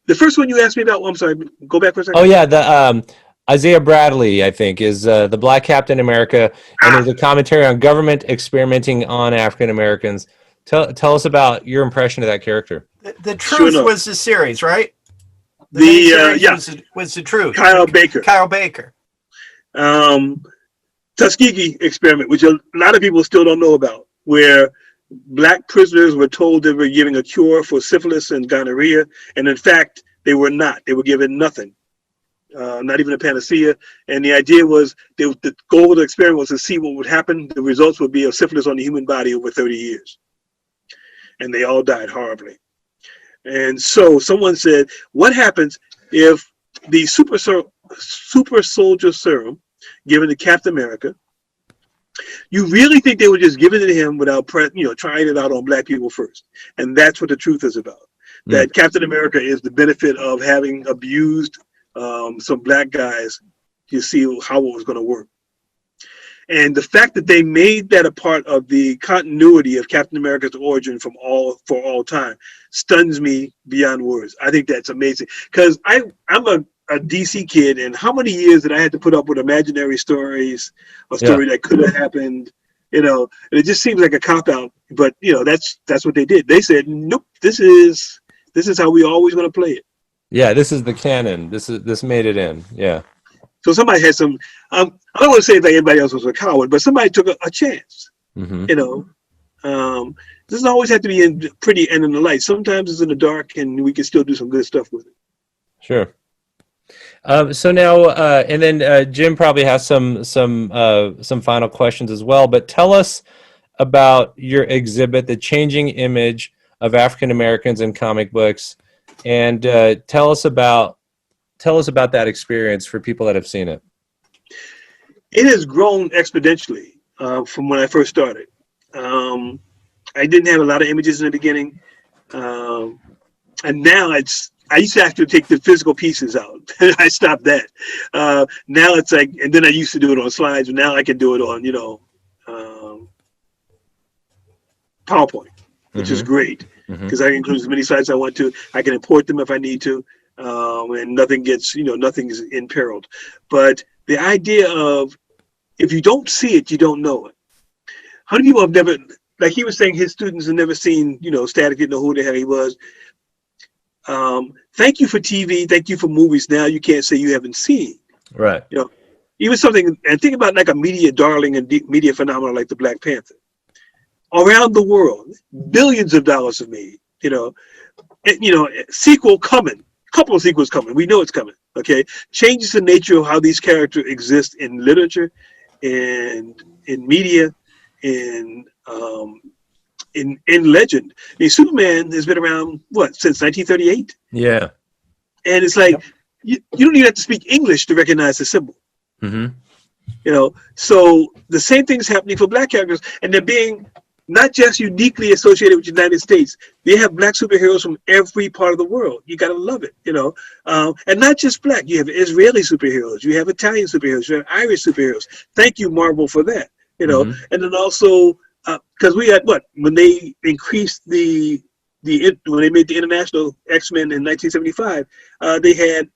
D: The first one you asked me about, I'm sorry, go back for a second.
B: Oh, yeah, the Isaiah Bradley, I think, is the Black Captain America, and there's a commentary on government experimenting on African Americans. Tell us about your impression of that character.
C: The Truth was the series, right? Was the Truth.
D: Kyle Baker. Tuskegee experiment, which a lot of people still don't know about, where Black prisoners were told they were giving a cure for syphilis and gonorrhea, and in fact, they were not. They were given nothing, not even a panacea. And the idea was the goal of the experiment was to see what would happen. The results would be of syphilis on the human body over 30 years. And they all died horribly. And so someone said, what happens if the super soldier serum given to Captain America, you really think they were just giving it to him without trying it out on Black people first? And that's what the Truth is about. That Captain America is the benefit of having abused some Black guys to see how it was going to work. And the fact that they made that a part of the continuity of Captain America's origin for all time stuns me beyond words. I think that's amazing because I'm a DC kid, and how many years did I have to put up with imaginary stories, a story that could have happened, and it just seems like a cop out. But that's what they did. They said, nope, this is how we always going to play it.
B: Yeah, this is the canon. This made it in. Yeah.
D: So somebody had some. I don't want to say that anybody else was a coward, but somebody took a chance. Mm-hmm. Doesn't always have to be in pretty and in the light. Sometimes it's in the dark, and we can still do some good stuff with it.
B: Sure. So now, and then Jim probably has some final questions as well. But tell us about your exhibit, The Changing Image of African Americans in Comic Books, and tell us about that experience for people that have seen it.
D: It has grown exponentially from when I first started. I didn't have a lot of images in the beginning, and now I used to actually take the physical pieces out. I stopped that. Now it's like, and then I used to do it on slides, but now I can do it on, PowerPoint, which is great because I can include as many slides as I want to. I can import them if I need to, and nothing gets, nothing's imperiled. But the idea of, if you don't see it, you don't know it. How many people have never, like he was saying, his students have never seen, Static, didn't know who the hell he was. Thank you for TV. Thank you for movies. Now you can't say you haven't seen.
B: Right.
D: Even something, and think about like a media darling and media phenomenon like the Black Panther. Around the world, billions of dollars have made. Sequel coming. Couple of sequels coming. We know it's coming. Okay, changes the nature of how these characters exist in literature, and in media, in legend. I mean, Superman has been around since 1938.
B: Yeah.
D: And it's like, you don't even have to speak English to recognize the symbol.
B: Mm-hmm.
D: You know, so the same thing's happening for black characters, and they're being not just uniquely associated with the United States. They have black superheroes from every part of the world. You gotta love it, you know. And not just black. You have Israeli superheroes. You have Italian superheroes. You have Irish superheroes. Thank you, Marvel, for that. You know, and then also because we had when they increased when they made the International X-Men in 1975, they had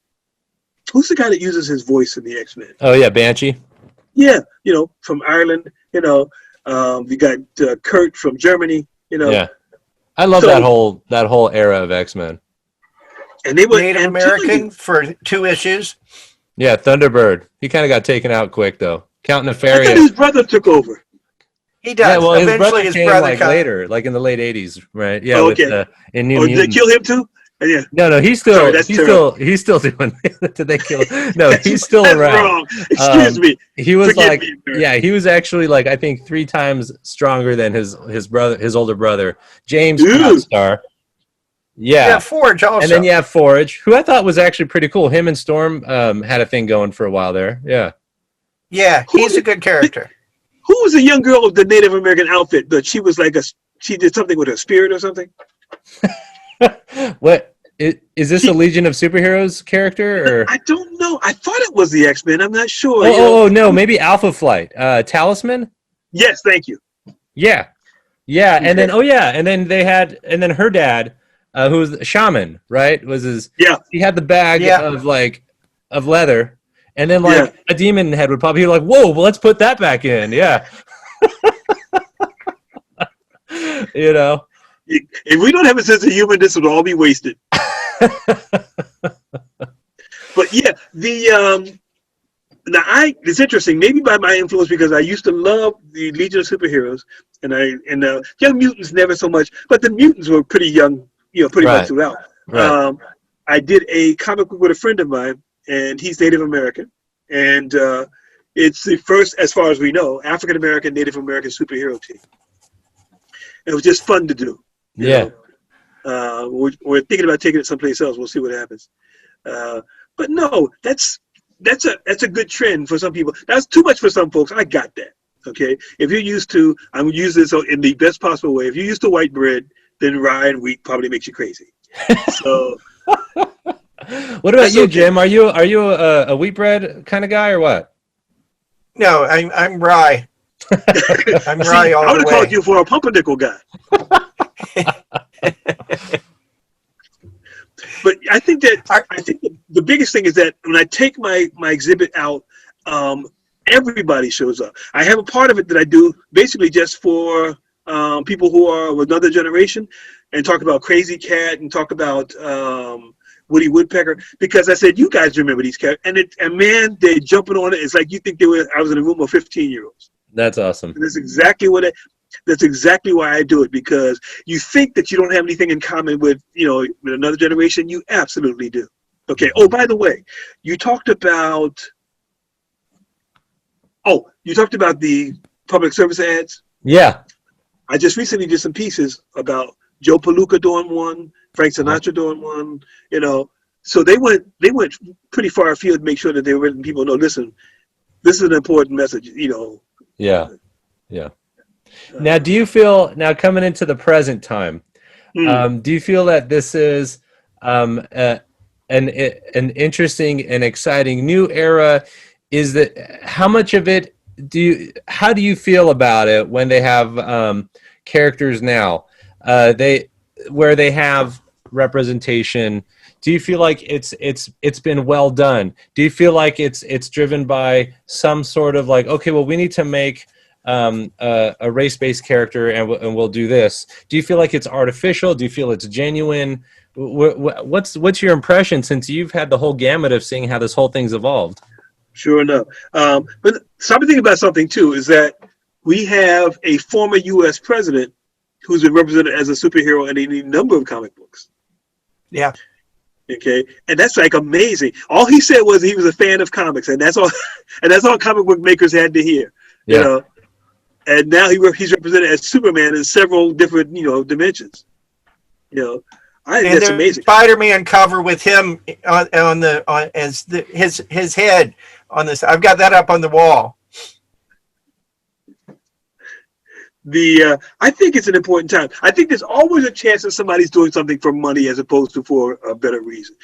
D: who's the guy that uses his voice in the X-Men?
B: Oh yeah, Banshee.
D: Yeah, you know, from Ireland. You know. You got Kurt from Germany, you know.
B: Yeah, I love that whole era of X-Men.
C: And they were Native American for 2 issues.
B: Yeah, Thunderbird. He kind of got taken out quick though. Count Nefarious.
D: I thought his brother took over.
C: He does.
B: Yeah, well,
C: eventually
B: his brother came like later, like in the late '80s, right? Yeah.
D: Oh, okay.
B: In New
D: Did they kill him too? Yeah.
B: No, he's still. Sorry, he's still doing. Did they kill? No, he's still
D: that's
B: around.
D: Wrong. Excuse me.
B: He was he was actually like I think 3 times stronger than his older brother, James Star. Yeah,
C: Forge also.
B: And then you have Forge, who I thought was actually pretty cool. Him and Storm had a thing going for a while there. Yeah.
C: Yeah, he's a good character.
D: Who was the young girl with the Native American outfit? But she was like she did something with her spirit or something.
B: What is this? A Legion of Superheroes character? Or?
D: I don't know. I thought it was the X-Men. I'm not sure.
B: Oh no, maybe Alpha Flight. Talisman.
D: Yes, thank you.
B: Yeah, and then and then her dad, who was a shaman, right? Was his?
D: Yeah.
B: He had the bag of leather, and then a demon head would pop. He was like, "Whoa, well, let's put that back in." Yeah. You know.
D: If we don't have a sense of humor, this would all be wasted. But yeah, it's interesting. Maybe by my influence, because I used to love the Legion of Superheroes, and Young Mutants never so much, but the mutants were pretty young, pretty much throughout.
B: Right.
D: I did a comic book with a friend of mine, and he's Native American, and it's the first, as far as we know, African American Native American superhero team. It was just fun to do.
B: Yeah.
D: We're thinking about taking it someplace else. We'll see what happens. But no, that's a good trend for some people. That's too much for some folks. I got that. Okay. If you're used to, I'm gonna use this in the best possible way. If you're used to white bread, then rye and wheat probably makes you crazy. So.
B: What about you, Jim? Are you a wheat bread kind of guy or what?
C: No, I'm rye. I'm rye all the way.
D: I would have called you for a pumpernickel guy. But I think the biggest thing is that when I take my exhibit out, everybody shows up. I have a part of it that I do basically just for people who are of another generation, and talk about Krazy Kat and talk about Woody Woodpecker, because I said, you guys remember these characters, and man, they're jumping on it. It's like you think I was in a room of 15-year-olds.
B: That's awesome.
D: And that's exactly why I do it, because you think that you don't have anything in common with another generation. You absolutely do. Okay. Oh, by the way, you talked about the public service ads.
B: Yeah.
D: I just recently did some pieces about Joe Palooka doing one, Frank Sinatra doing one. So they went pretty far afield to make sure that they were letting people know. Listen, this is an important message.
B: Yeah. Now, do you feel coming into the present time? Do you feel that this is an interesting and exciting new era? Is that how much of it how do you feel about it when they have characters now? Where they have representation. Do you feel like it's been well done? Do you feel like it's driven by some sort of like, okay, well, we need to make a race-based character and we'll do this? Do you feel like it's artificial? Do you feel it's genuine? What's your impression, since you've had the whole gamut of seeing how this whole thing's evolved?
D: Sure enough. But something think about something too is that we have a former U.S. president who's been represented as a superhero in a number of comic books.
C: Yeah.
D: Okay, and that's like amazing. All he said was he was a fan of comics, and that's all. And that's all comic book makers had to hear.
B: Yeah.
D: And now he's represented as Superman in several different dimensions. I think
C: And
D: that's
C: the
D: amazing.
C: Spider-Man cover with him his head on this. I've got that up on the wall.
D: I think it's an important time. I think there's always a chance that somebody's doing something for money as opposed to for a better reason,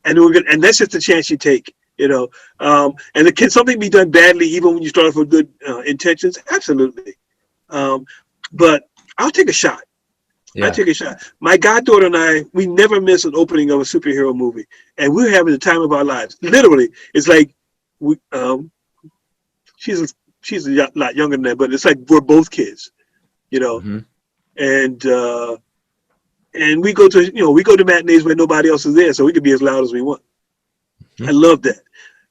D: and that's just a chance you take. And can something be done badly even when you start off with good intentions? Absolutely. But I'll take a shot.
B: Yeah.
D: I take a shot. My goddaughter and I, we never miss an opening of a superhero movie, and we're having the time of our lives. Literally, it's like she's a lot younger than that, but it's like we're both kids,
B: Mm-hmm.
D: And we go to matinees where nobody else is there, so we can be as loud as we want. Mm-hmm. I love that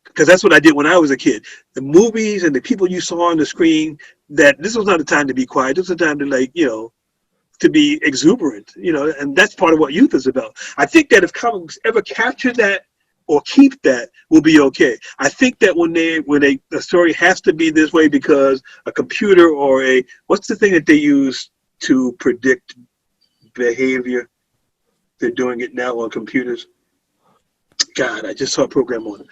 D: because that's what I did when I was a kid. The movies and the people you saw on the screen. That this was not a time to be quiet. This was a time to to be exuberant, and that's part of what youth is about. I think that if comics ever capture that or keep that, we'll be okay. I think that when the story has to be this way because a computer or what's the thing that they use to predict behavior? They're doing it now on computers. God, I just saw a program on it.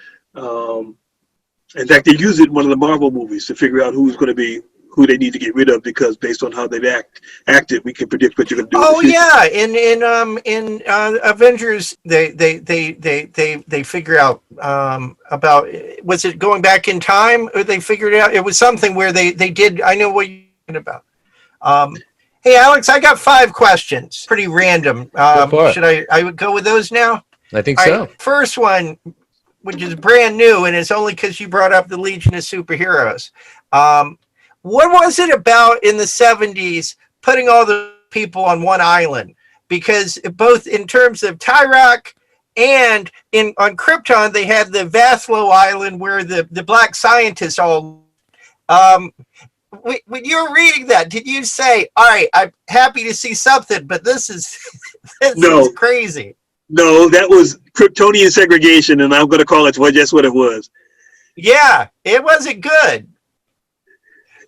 D: In fact, they use it in one of the Marvel movies to figure out who's going to be who they need to get rid of because based on how they've acted, we can predict what you're going to do.
C: Oh yeah, in Avengers, they figure out about was it going back in time or they figured out it was something where they did. I know what you're talking about. Hey Alex, I got 5 questions. Pretty random. Should I would go with those now?
B: I think
C: All
B: so.
C: right, first one, which is brand new, and it's only because you brought up the Legion of Superheroes. What was it about in the 70s putting all the people on one island? Because both in terms of Tyrok and on Krypton, they had the Vathlo Island where the black scientists all... when you were reading that, did you say, all right, I'm happy to see something, but this is crazy?
D: No, that was Kryptonian segregation, and I'm going to call it just what it was.
C: Yeah, it wasn't good.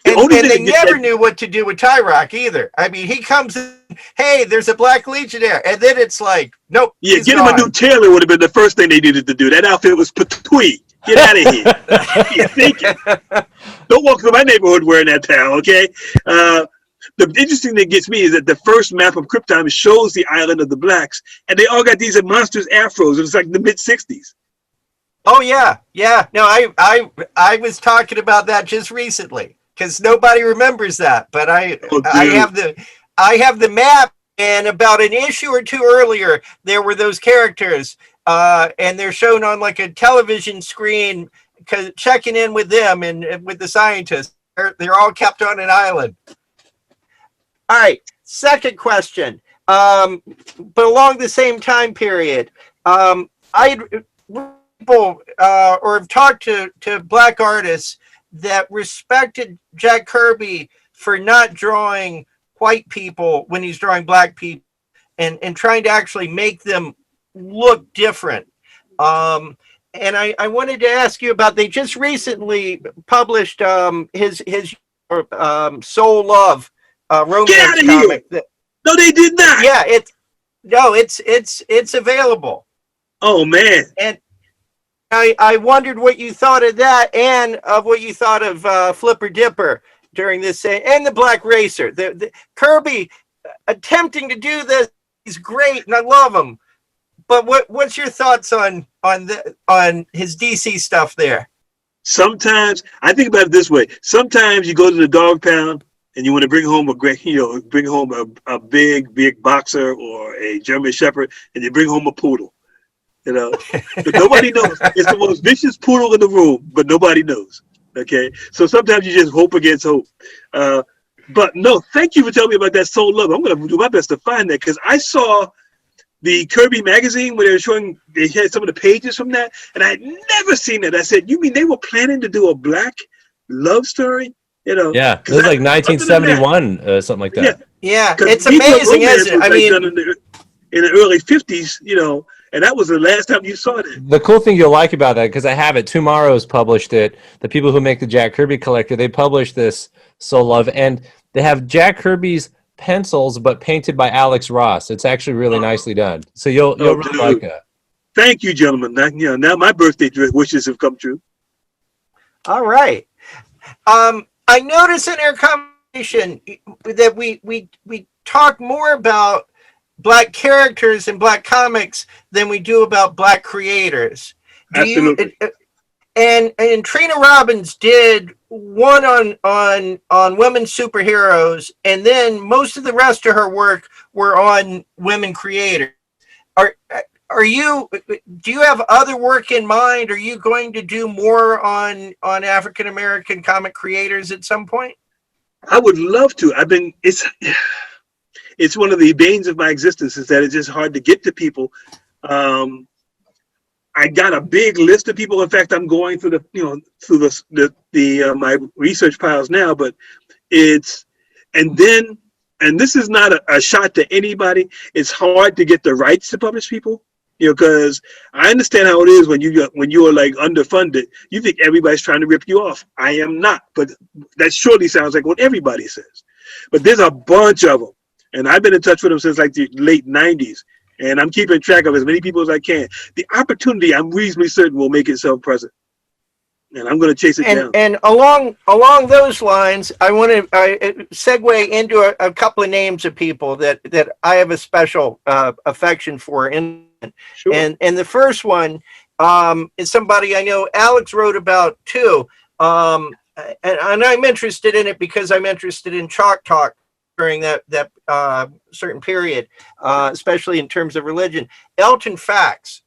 C: And they never knew what to do with Tyrok either. I mean, he comes in, hey, there's a black legionnaire. And then it's like, nope.
D: Yeah, get him a new tailor would have been the first thing they needed to do. That outfit was patooey. Get out of here. You're thinking. Don't walk through my neighborhood wearing that towel, okay? The interesting thing that gets me is that the first map of Krypton shows the island of the blacks, and they all got these monstrous afros. It was like the mid-'60s.
C: Oh, yeah. Yeah. No, I was talking about that just recently. Because nobody remembers that, but I have the map, and about an issue or 2 earlier, there were those characters, and they're shown on like a television screen, checking in with them and with the scientists. They're all kept on an island. All right, second question, but along the same time period, people or have talked to black artists that respected Jack Kirby for not drawing white people when he's drawing black people and trying to actually make them look different. And I wanted to ask you about, they just recently published his Soul Love romance comic.
D: No, they did not.
C: Yeah, it's available.
D: Oh man.
C: And I wondered what you thought of that and of what you thought of Flipper Dipper during this, and the Black Racer. The Kirby attempting to do this is great, and I love him. But what's your thoughts on his DC stuff there?
D: Sometimes I think about it this way. Sometimes you go to the dog pound and you want to bring home a big boxer or a German Shepherd, and you bring home a poodle. But nobody knows. It's the most vicious poodle in the room, but nobody knows. Okay, so sometimes you just hope against hope. But no, thank you for telling me about that Soul Love. I'm going to do my best to find that because I saw the Kirby magazine where they had some of the pages from that, and I had never seen that. I said, "You mean they were planning to do a black love story?"
B: Yeah, it was like 1971, something like that.
C: Yeah, it's amazing, isn't it? I mean,
D: done in the early 50s, and that was the last time you saw that.
B: The cool thing you'll like about that, because I have it, Tomorrow's published it. The people who make the Jack Kirby collector, they published this Soul Love, and they have Jack Kirby's pencils, but painted by Alex Ross. It's actually really nicely done. So you'll really like that.
D: Thank you, gentlemen. Now my birthday wishes have come true.
C: All right. I notice in our conversation that we talk more about Black characters in Black comics than we do about Black creators.
D: Absolutely.
C: And Trina Robbins did one on women superheroes, and then most of the rest of her work were on women creators. Do you have other work in mind? Are you going to do more on African American comic creators at some point?
D: I would love to. It's one of the banes of my existence is that it's just hard to get to people. I got a big list of people. In fact, I'm going through my research piles now, but this is not a shot to anybody. It's hard to get the rights to publish people, because I understand how it is when you are like underfunded. You think everybody's trying to rip you off. I am not, but that surely sounds like what everybody says. But there's a bunch of them, and I've been in touch with them since like the late 90s. And I'm keeping track of as many people as I can. The opportunity, I'm reasonably certain, will make itself present, and I'm going to chase it down.
C: And along those lines, I want to segue into a couple of names of people that I have a special affection for.
D: Sure.
C: And the first one is somebody I know Alex wrote about too, and I'm interested in it because I'm interested in Chalk Talk during that certain period, especially in terms of religion. Elton Fax.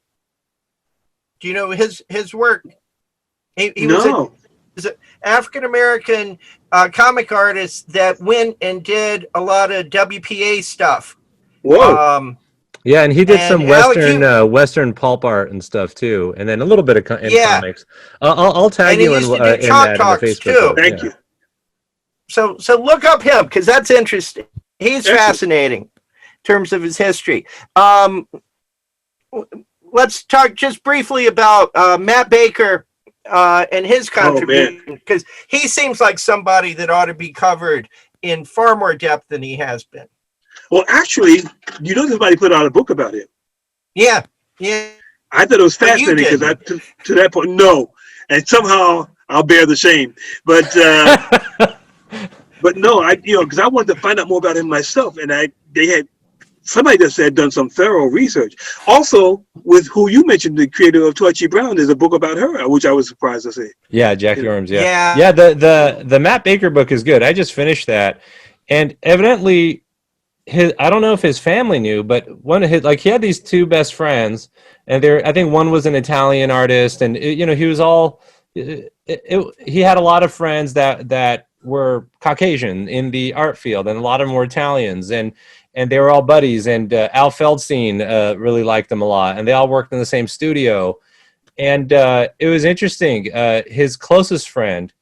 C: Do you know his work? He
D: No.
C: was an African-American comic artist that went and did a lot of WPA stuff.
D: Whoa.
B: Yeah, and he did some
C: Alex,
B: Western pulp art and stuff too, and then a little bit of comics. I'll tag you in that in the Facebook
C: too.
D: Thank you.
C: So look up him because that's interesting. He's fascinating in terms of his history. Let's talk just briefly about Matt Baker and his contribution, because he seems like somebody that ought to be covered in far more depth than he has been.
D: Well, actually, somebody put out a book about him.
C: Yeah.
D: I thought it was fascinating because to that point, no, and somehow I'll bear the shame, but. But no, because I wanted to find out more about him myself, and somebody just had done some thorough research. Also, with who you mentioned, the creator of Torchy Brown, there's a book about her, which I was surprised to see.
B: Yeah, Jackie Ormes. Yeah. The Matt Baker book is good. I just finished that, and evidently, I don't know if his family knew, but he had these two best friends, and I think one was an Italian artist, and he was all. He had a lot of friends that were Caucasian in the art field, and a lot of them were Italians, and they were all buddies. And Al Feldstein really liked them a lot, and they all worked in the same studio. And it was interesting. His closest friend,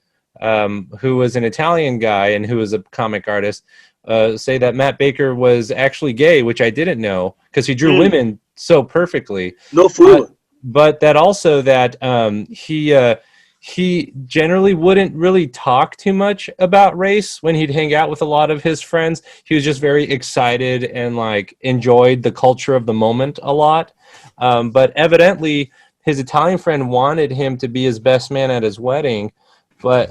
B: who was an Italian guy and who was a comic artist, say that Matt Baker was actually gay, which I didn't know because he drew women so perfectly.
D: No fooling.
B: But that also that he generally wouldn't really talk too much about race when he'd hang out with a lot of his friends. He was just very excited and enjoyed the culture of the moment a lot. But evidently his Italian friend wanted him to be his best man at his wedding, but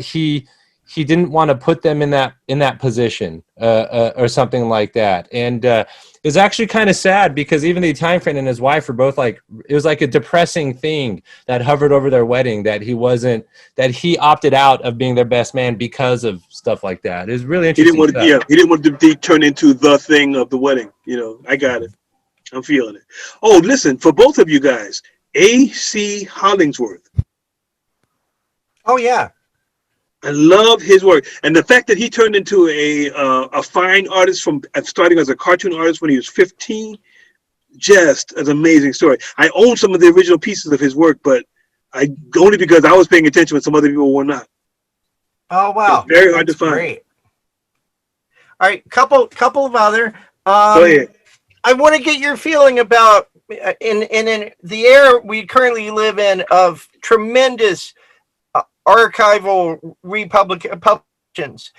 B: he didn't want to put them in that position or something like that. And it was actually kind of sad because even the Italian friend and his wife were both it was like a depressing thing that hovered over their wedding, that he opted out of being their best man because of stuff like that. It was really interesting.
D: He didn't want to be turned into the thing of the wedding. I got it. I'm feeling it. Oh, listen, for both of you guys, A.C. Hollingsworth.
C: Oh, yeah.
D: I love his work, and the fact that he turned into a fine artist from starting as a cartoon artist when he was 15, just an amazing story. I own some of the original pieces of his work, but only because I was paying attention when some other people were not.
C: Oh wow,
D: it's very hard to find.
C: Great. All right, couple of other.
D: Go ahead.
C: I want to get your feeling about in the era we currently live in of tremendous archival publications.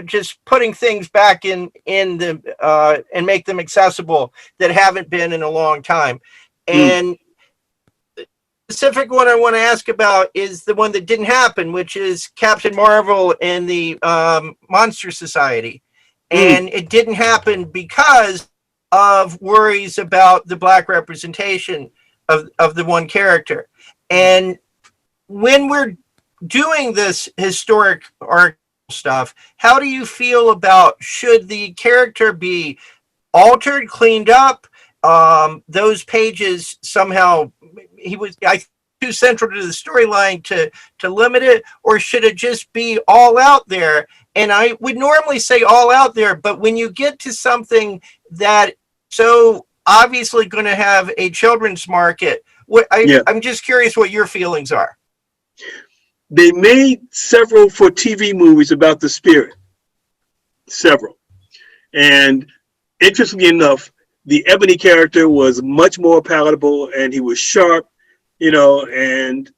C: just putting things back in the and make them accessible that haven't been in a long time. And the specific one I want to ask about is the one that didn't happen, which is Captain Marvel and the Monster Society. And it didn't happen because of worries about the Black representation of the one character. And when we're doing this historic arc stuff, how do you feel about, should the character be altered, cleaned up, those pages somehow, he was too central to the storyline to limit it, or should it just be all out there? And I would normally say all out there, but when you get to something that so obviously going to have a children's market, I'm just curious what your feelings are.
D: They made several for TV movies about the Spirit. Several. And interestingly enough, the Ebony character was much more palatable, and he was sharp, and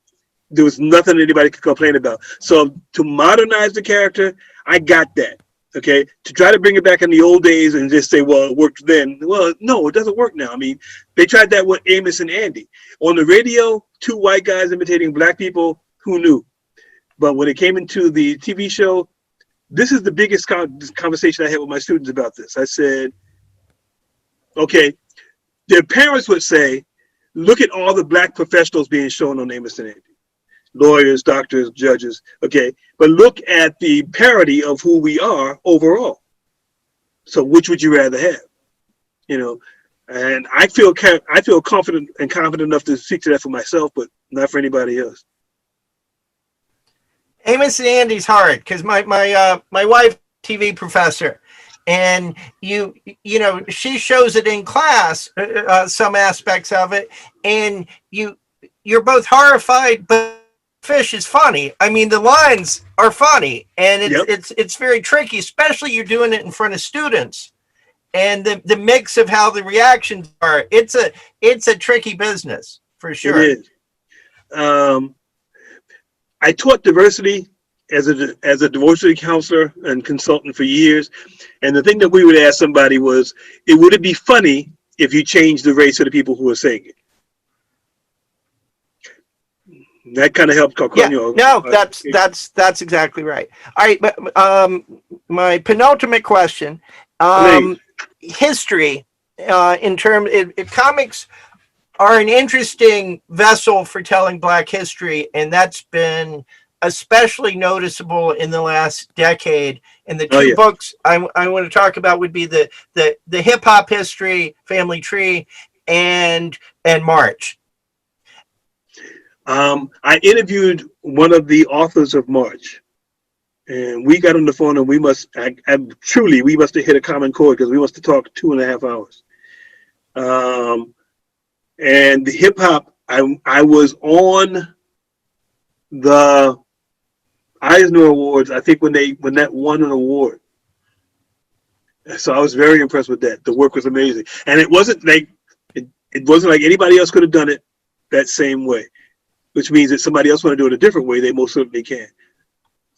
D: there was nothing anybody could complain about. So to modernize the character, I got that. Okay, to try to bring it back in the old days and just say, well, it worked then. Well, no, it doesn't work now. I mean, they tried that with Amos and Andy. On the radio, two white guys imitating black people, who knew? But when it came into the TV show, this is the biggest conversation I had with my students about this. I said, okay, their parents would say, look at all the black professionals being shown on Amos and Andy. Lawyers, doctors, judges, okay? But look at the parity of who we are overall. So which would you rather have? And I feel confident enough to speak to that for myself, but not for anybody else.
C: Amos and Andy's hard because my wife, TV professor, and she shows it in class, some aspects of it, and you're both horrified, but Fish is funny. I mean, the lines are funny, and it's very tricky, especially you're doing it in front of students, and the mix of how the reactions are. It's a tricky business for sure.
D: It is. I taught diversity as a diversity counselor and consultant for years, and the thing that we would ask somebody was, would it be funny if you changed the race of the people who are saying it? That kind of helps.
C: That's exactly right. All right, but my penultimate question: history, in terms, comics are an interesting vessel for telling Black history, and that's been especially noticeable in the last decade. And the two books I want to talk about would be the hip hop history, Family Tree, and March.
D: I interviewed one of the authors of March, and we got on the phone, and we must have hit a common chord because we must have talked 2.5 hours. And the hip hop, I was on the Eisner Awards, I think when that won an award. So I was very impressed with that. The work was amazing, and it wasn't like anybody else could have done it that same way. Which means that somebody else want to do it a different way, they most certainly can.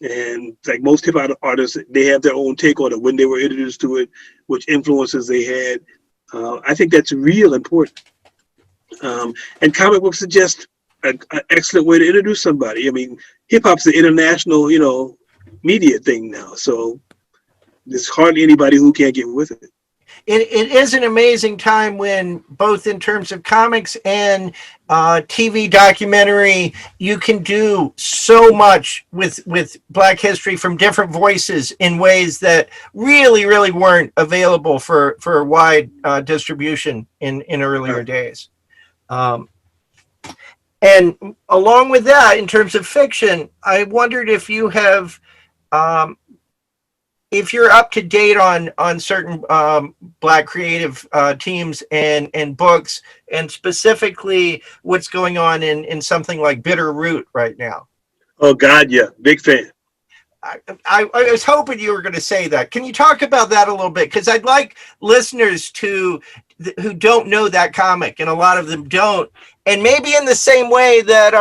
D: And like most hip hop artists, they have their own take on it, when they were introduced to it, which influences they had. I think that's real important. And comic books are just an excellent way to introduce somebody. I mean, hip hop's the international, media thing now. So there's hardly anybody who can't get with it.
C: It is an amazing time when, both in terms of comics and TV documentary, you can do so much with Black history from different voices in ways that really, really weren't available for wide distribution in earlier days. And along with that, in terms of fiction, I wondered if you have if you're up to date on certain Black creative teams and books, and specifically what's going on in something like Bitter Root right now.
D: Oh God, yeah, big fan.
C: I was hoping you were going to say that. Can you talk about that a little bit? Because I'd like listeners who don't know that comic, and a lot of them don't, and maybe in the same way that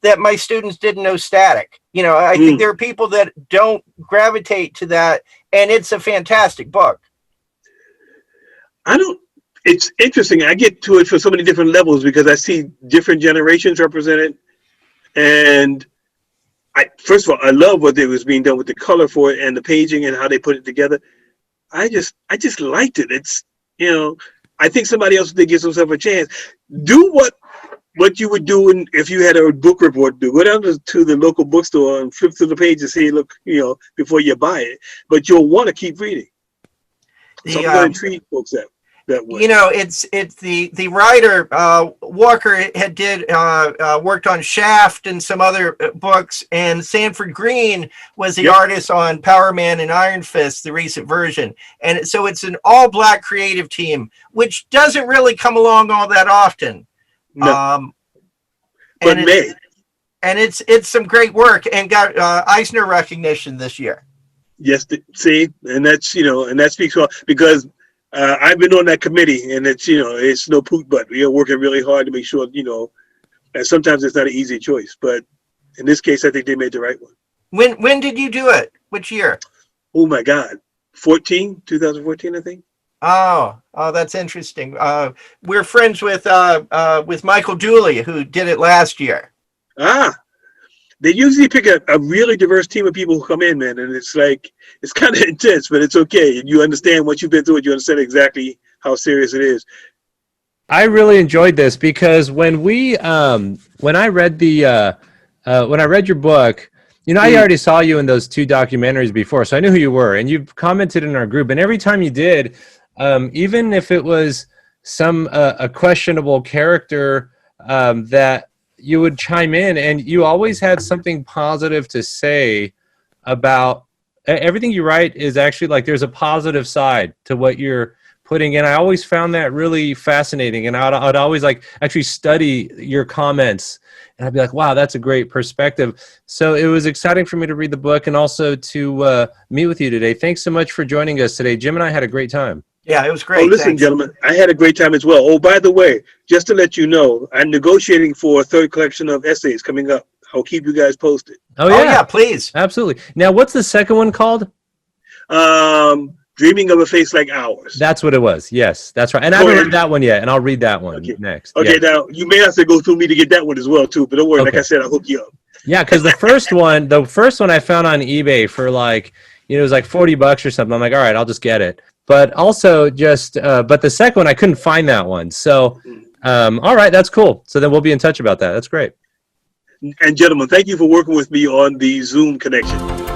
C: that my students didn't know Static. You know, I think there are people that don't gravitate to that, and it's a fantastic book.
D: It's interesting. I get to it for so many different levels because I see different generations represented. And first of all, I love what was being done with the color for it and the paging and how they put it together. I just liked it. It's, you know, I think somebody else that gives themselves a chance. Do what you would do if you had a book report do. Go down to the local bookstore and flip through the pages, see, look, you know, before you buy it. But you'll want to keep reading. So I'm going to treat folks that way.
C: You know, it's the writer Walker had worked on Shaft and some other books, and Sanford Green was the artist on Power Man and Iron Fist, the recent version. And so it's an all black creative team, which doesn't really come along all that often.
D: No.
C: And it's some great work and got Eisner recognition this year.
D: Yes, see, and that's, you know, and that speaks well because I've been on that committee, and it's, you know, it's no poot butt. We are working really hard to make sure, you know, and sometimes it's not an easy choice, but in this case, I think they made the right one.
C: When did you do it? Which year?
D: Oh my God, 2014, I think.
C: Oh, that's interesting. We're friends with Michael Dooley, who did it last year.
D: They usually pick a really diverse team of people who come in, man, and it's like, it's kind of intense, but it's okay. You understand what you've been through, you understand exactly how serious it is.
B: I really enjoyed this because when I read your book, you know, I already saw you in those 2 documentaries before, so I knew who you were, and you've commented in our group, and every time you did, even if it was a questionable character that you would chime in, and you always had something positive to say about everything you write. Is actually like there's a positive side to what you're putting in. I always found that really fascinating, and I'd always like actually study your comments, and I'd be like, wow, that's a great perspective. So it was exciting for me to read the book and also to meet with you today. Thanks so much for joining us today. Jim and I had a great time.
C: Yeah, it was great.
D: Oh, listen, gentlemen, I had a great time as well. Oh, by the way, just to let you know, I'm negotiating for a 3rd collection of essays coming up. I'll keep you guys posted.
B: Oh yeah,
C: please.
B: Absolutely. Now, what's the second one called?
D: Dreaming of a Face Like Ours.
B: That's what it was. Yes, that's right. And I haven't read that one yet, and I'll read that one next.
D: Okay, now you may have to go through me to get that one as well too, but don't worry. Like I said, I'll hook you up.
B: Yeah, because the first one I found on eBay for like, you know, it was like $40 or something. I'm like, all right, I'll just get it. But also but the second one, I couldn't find that one. So, all right, that's cool. So then we'll be in touch about that. That's great.
D: And gentlemen, thank you for working with me on the Zoom connection.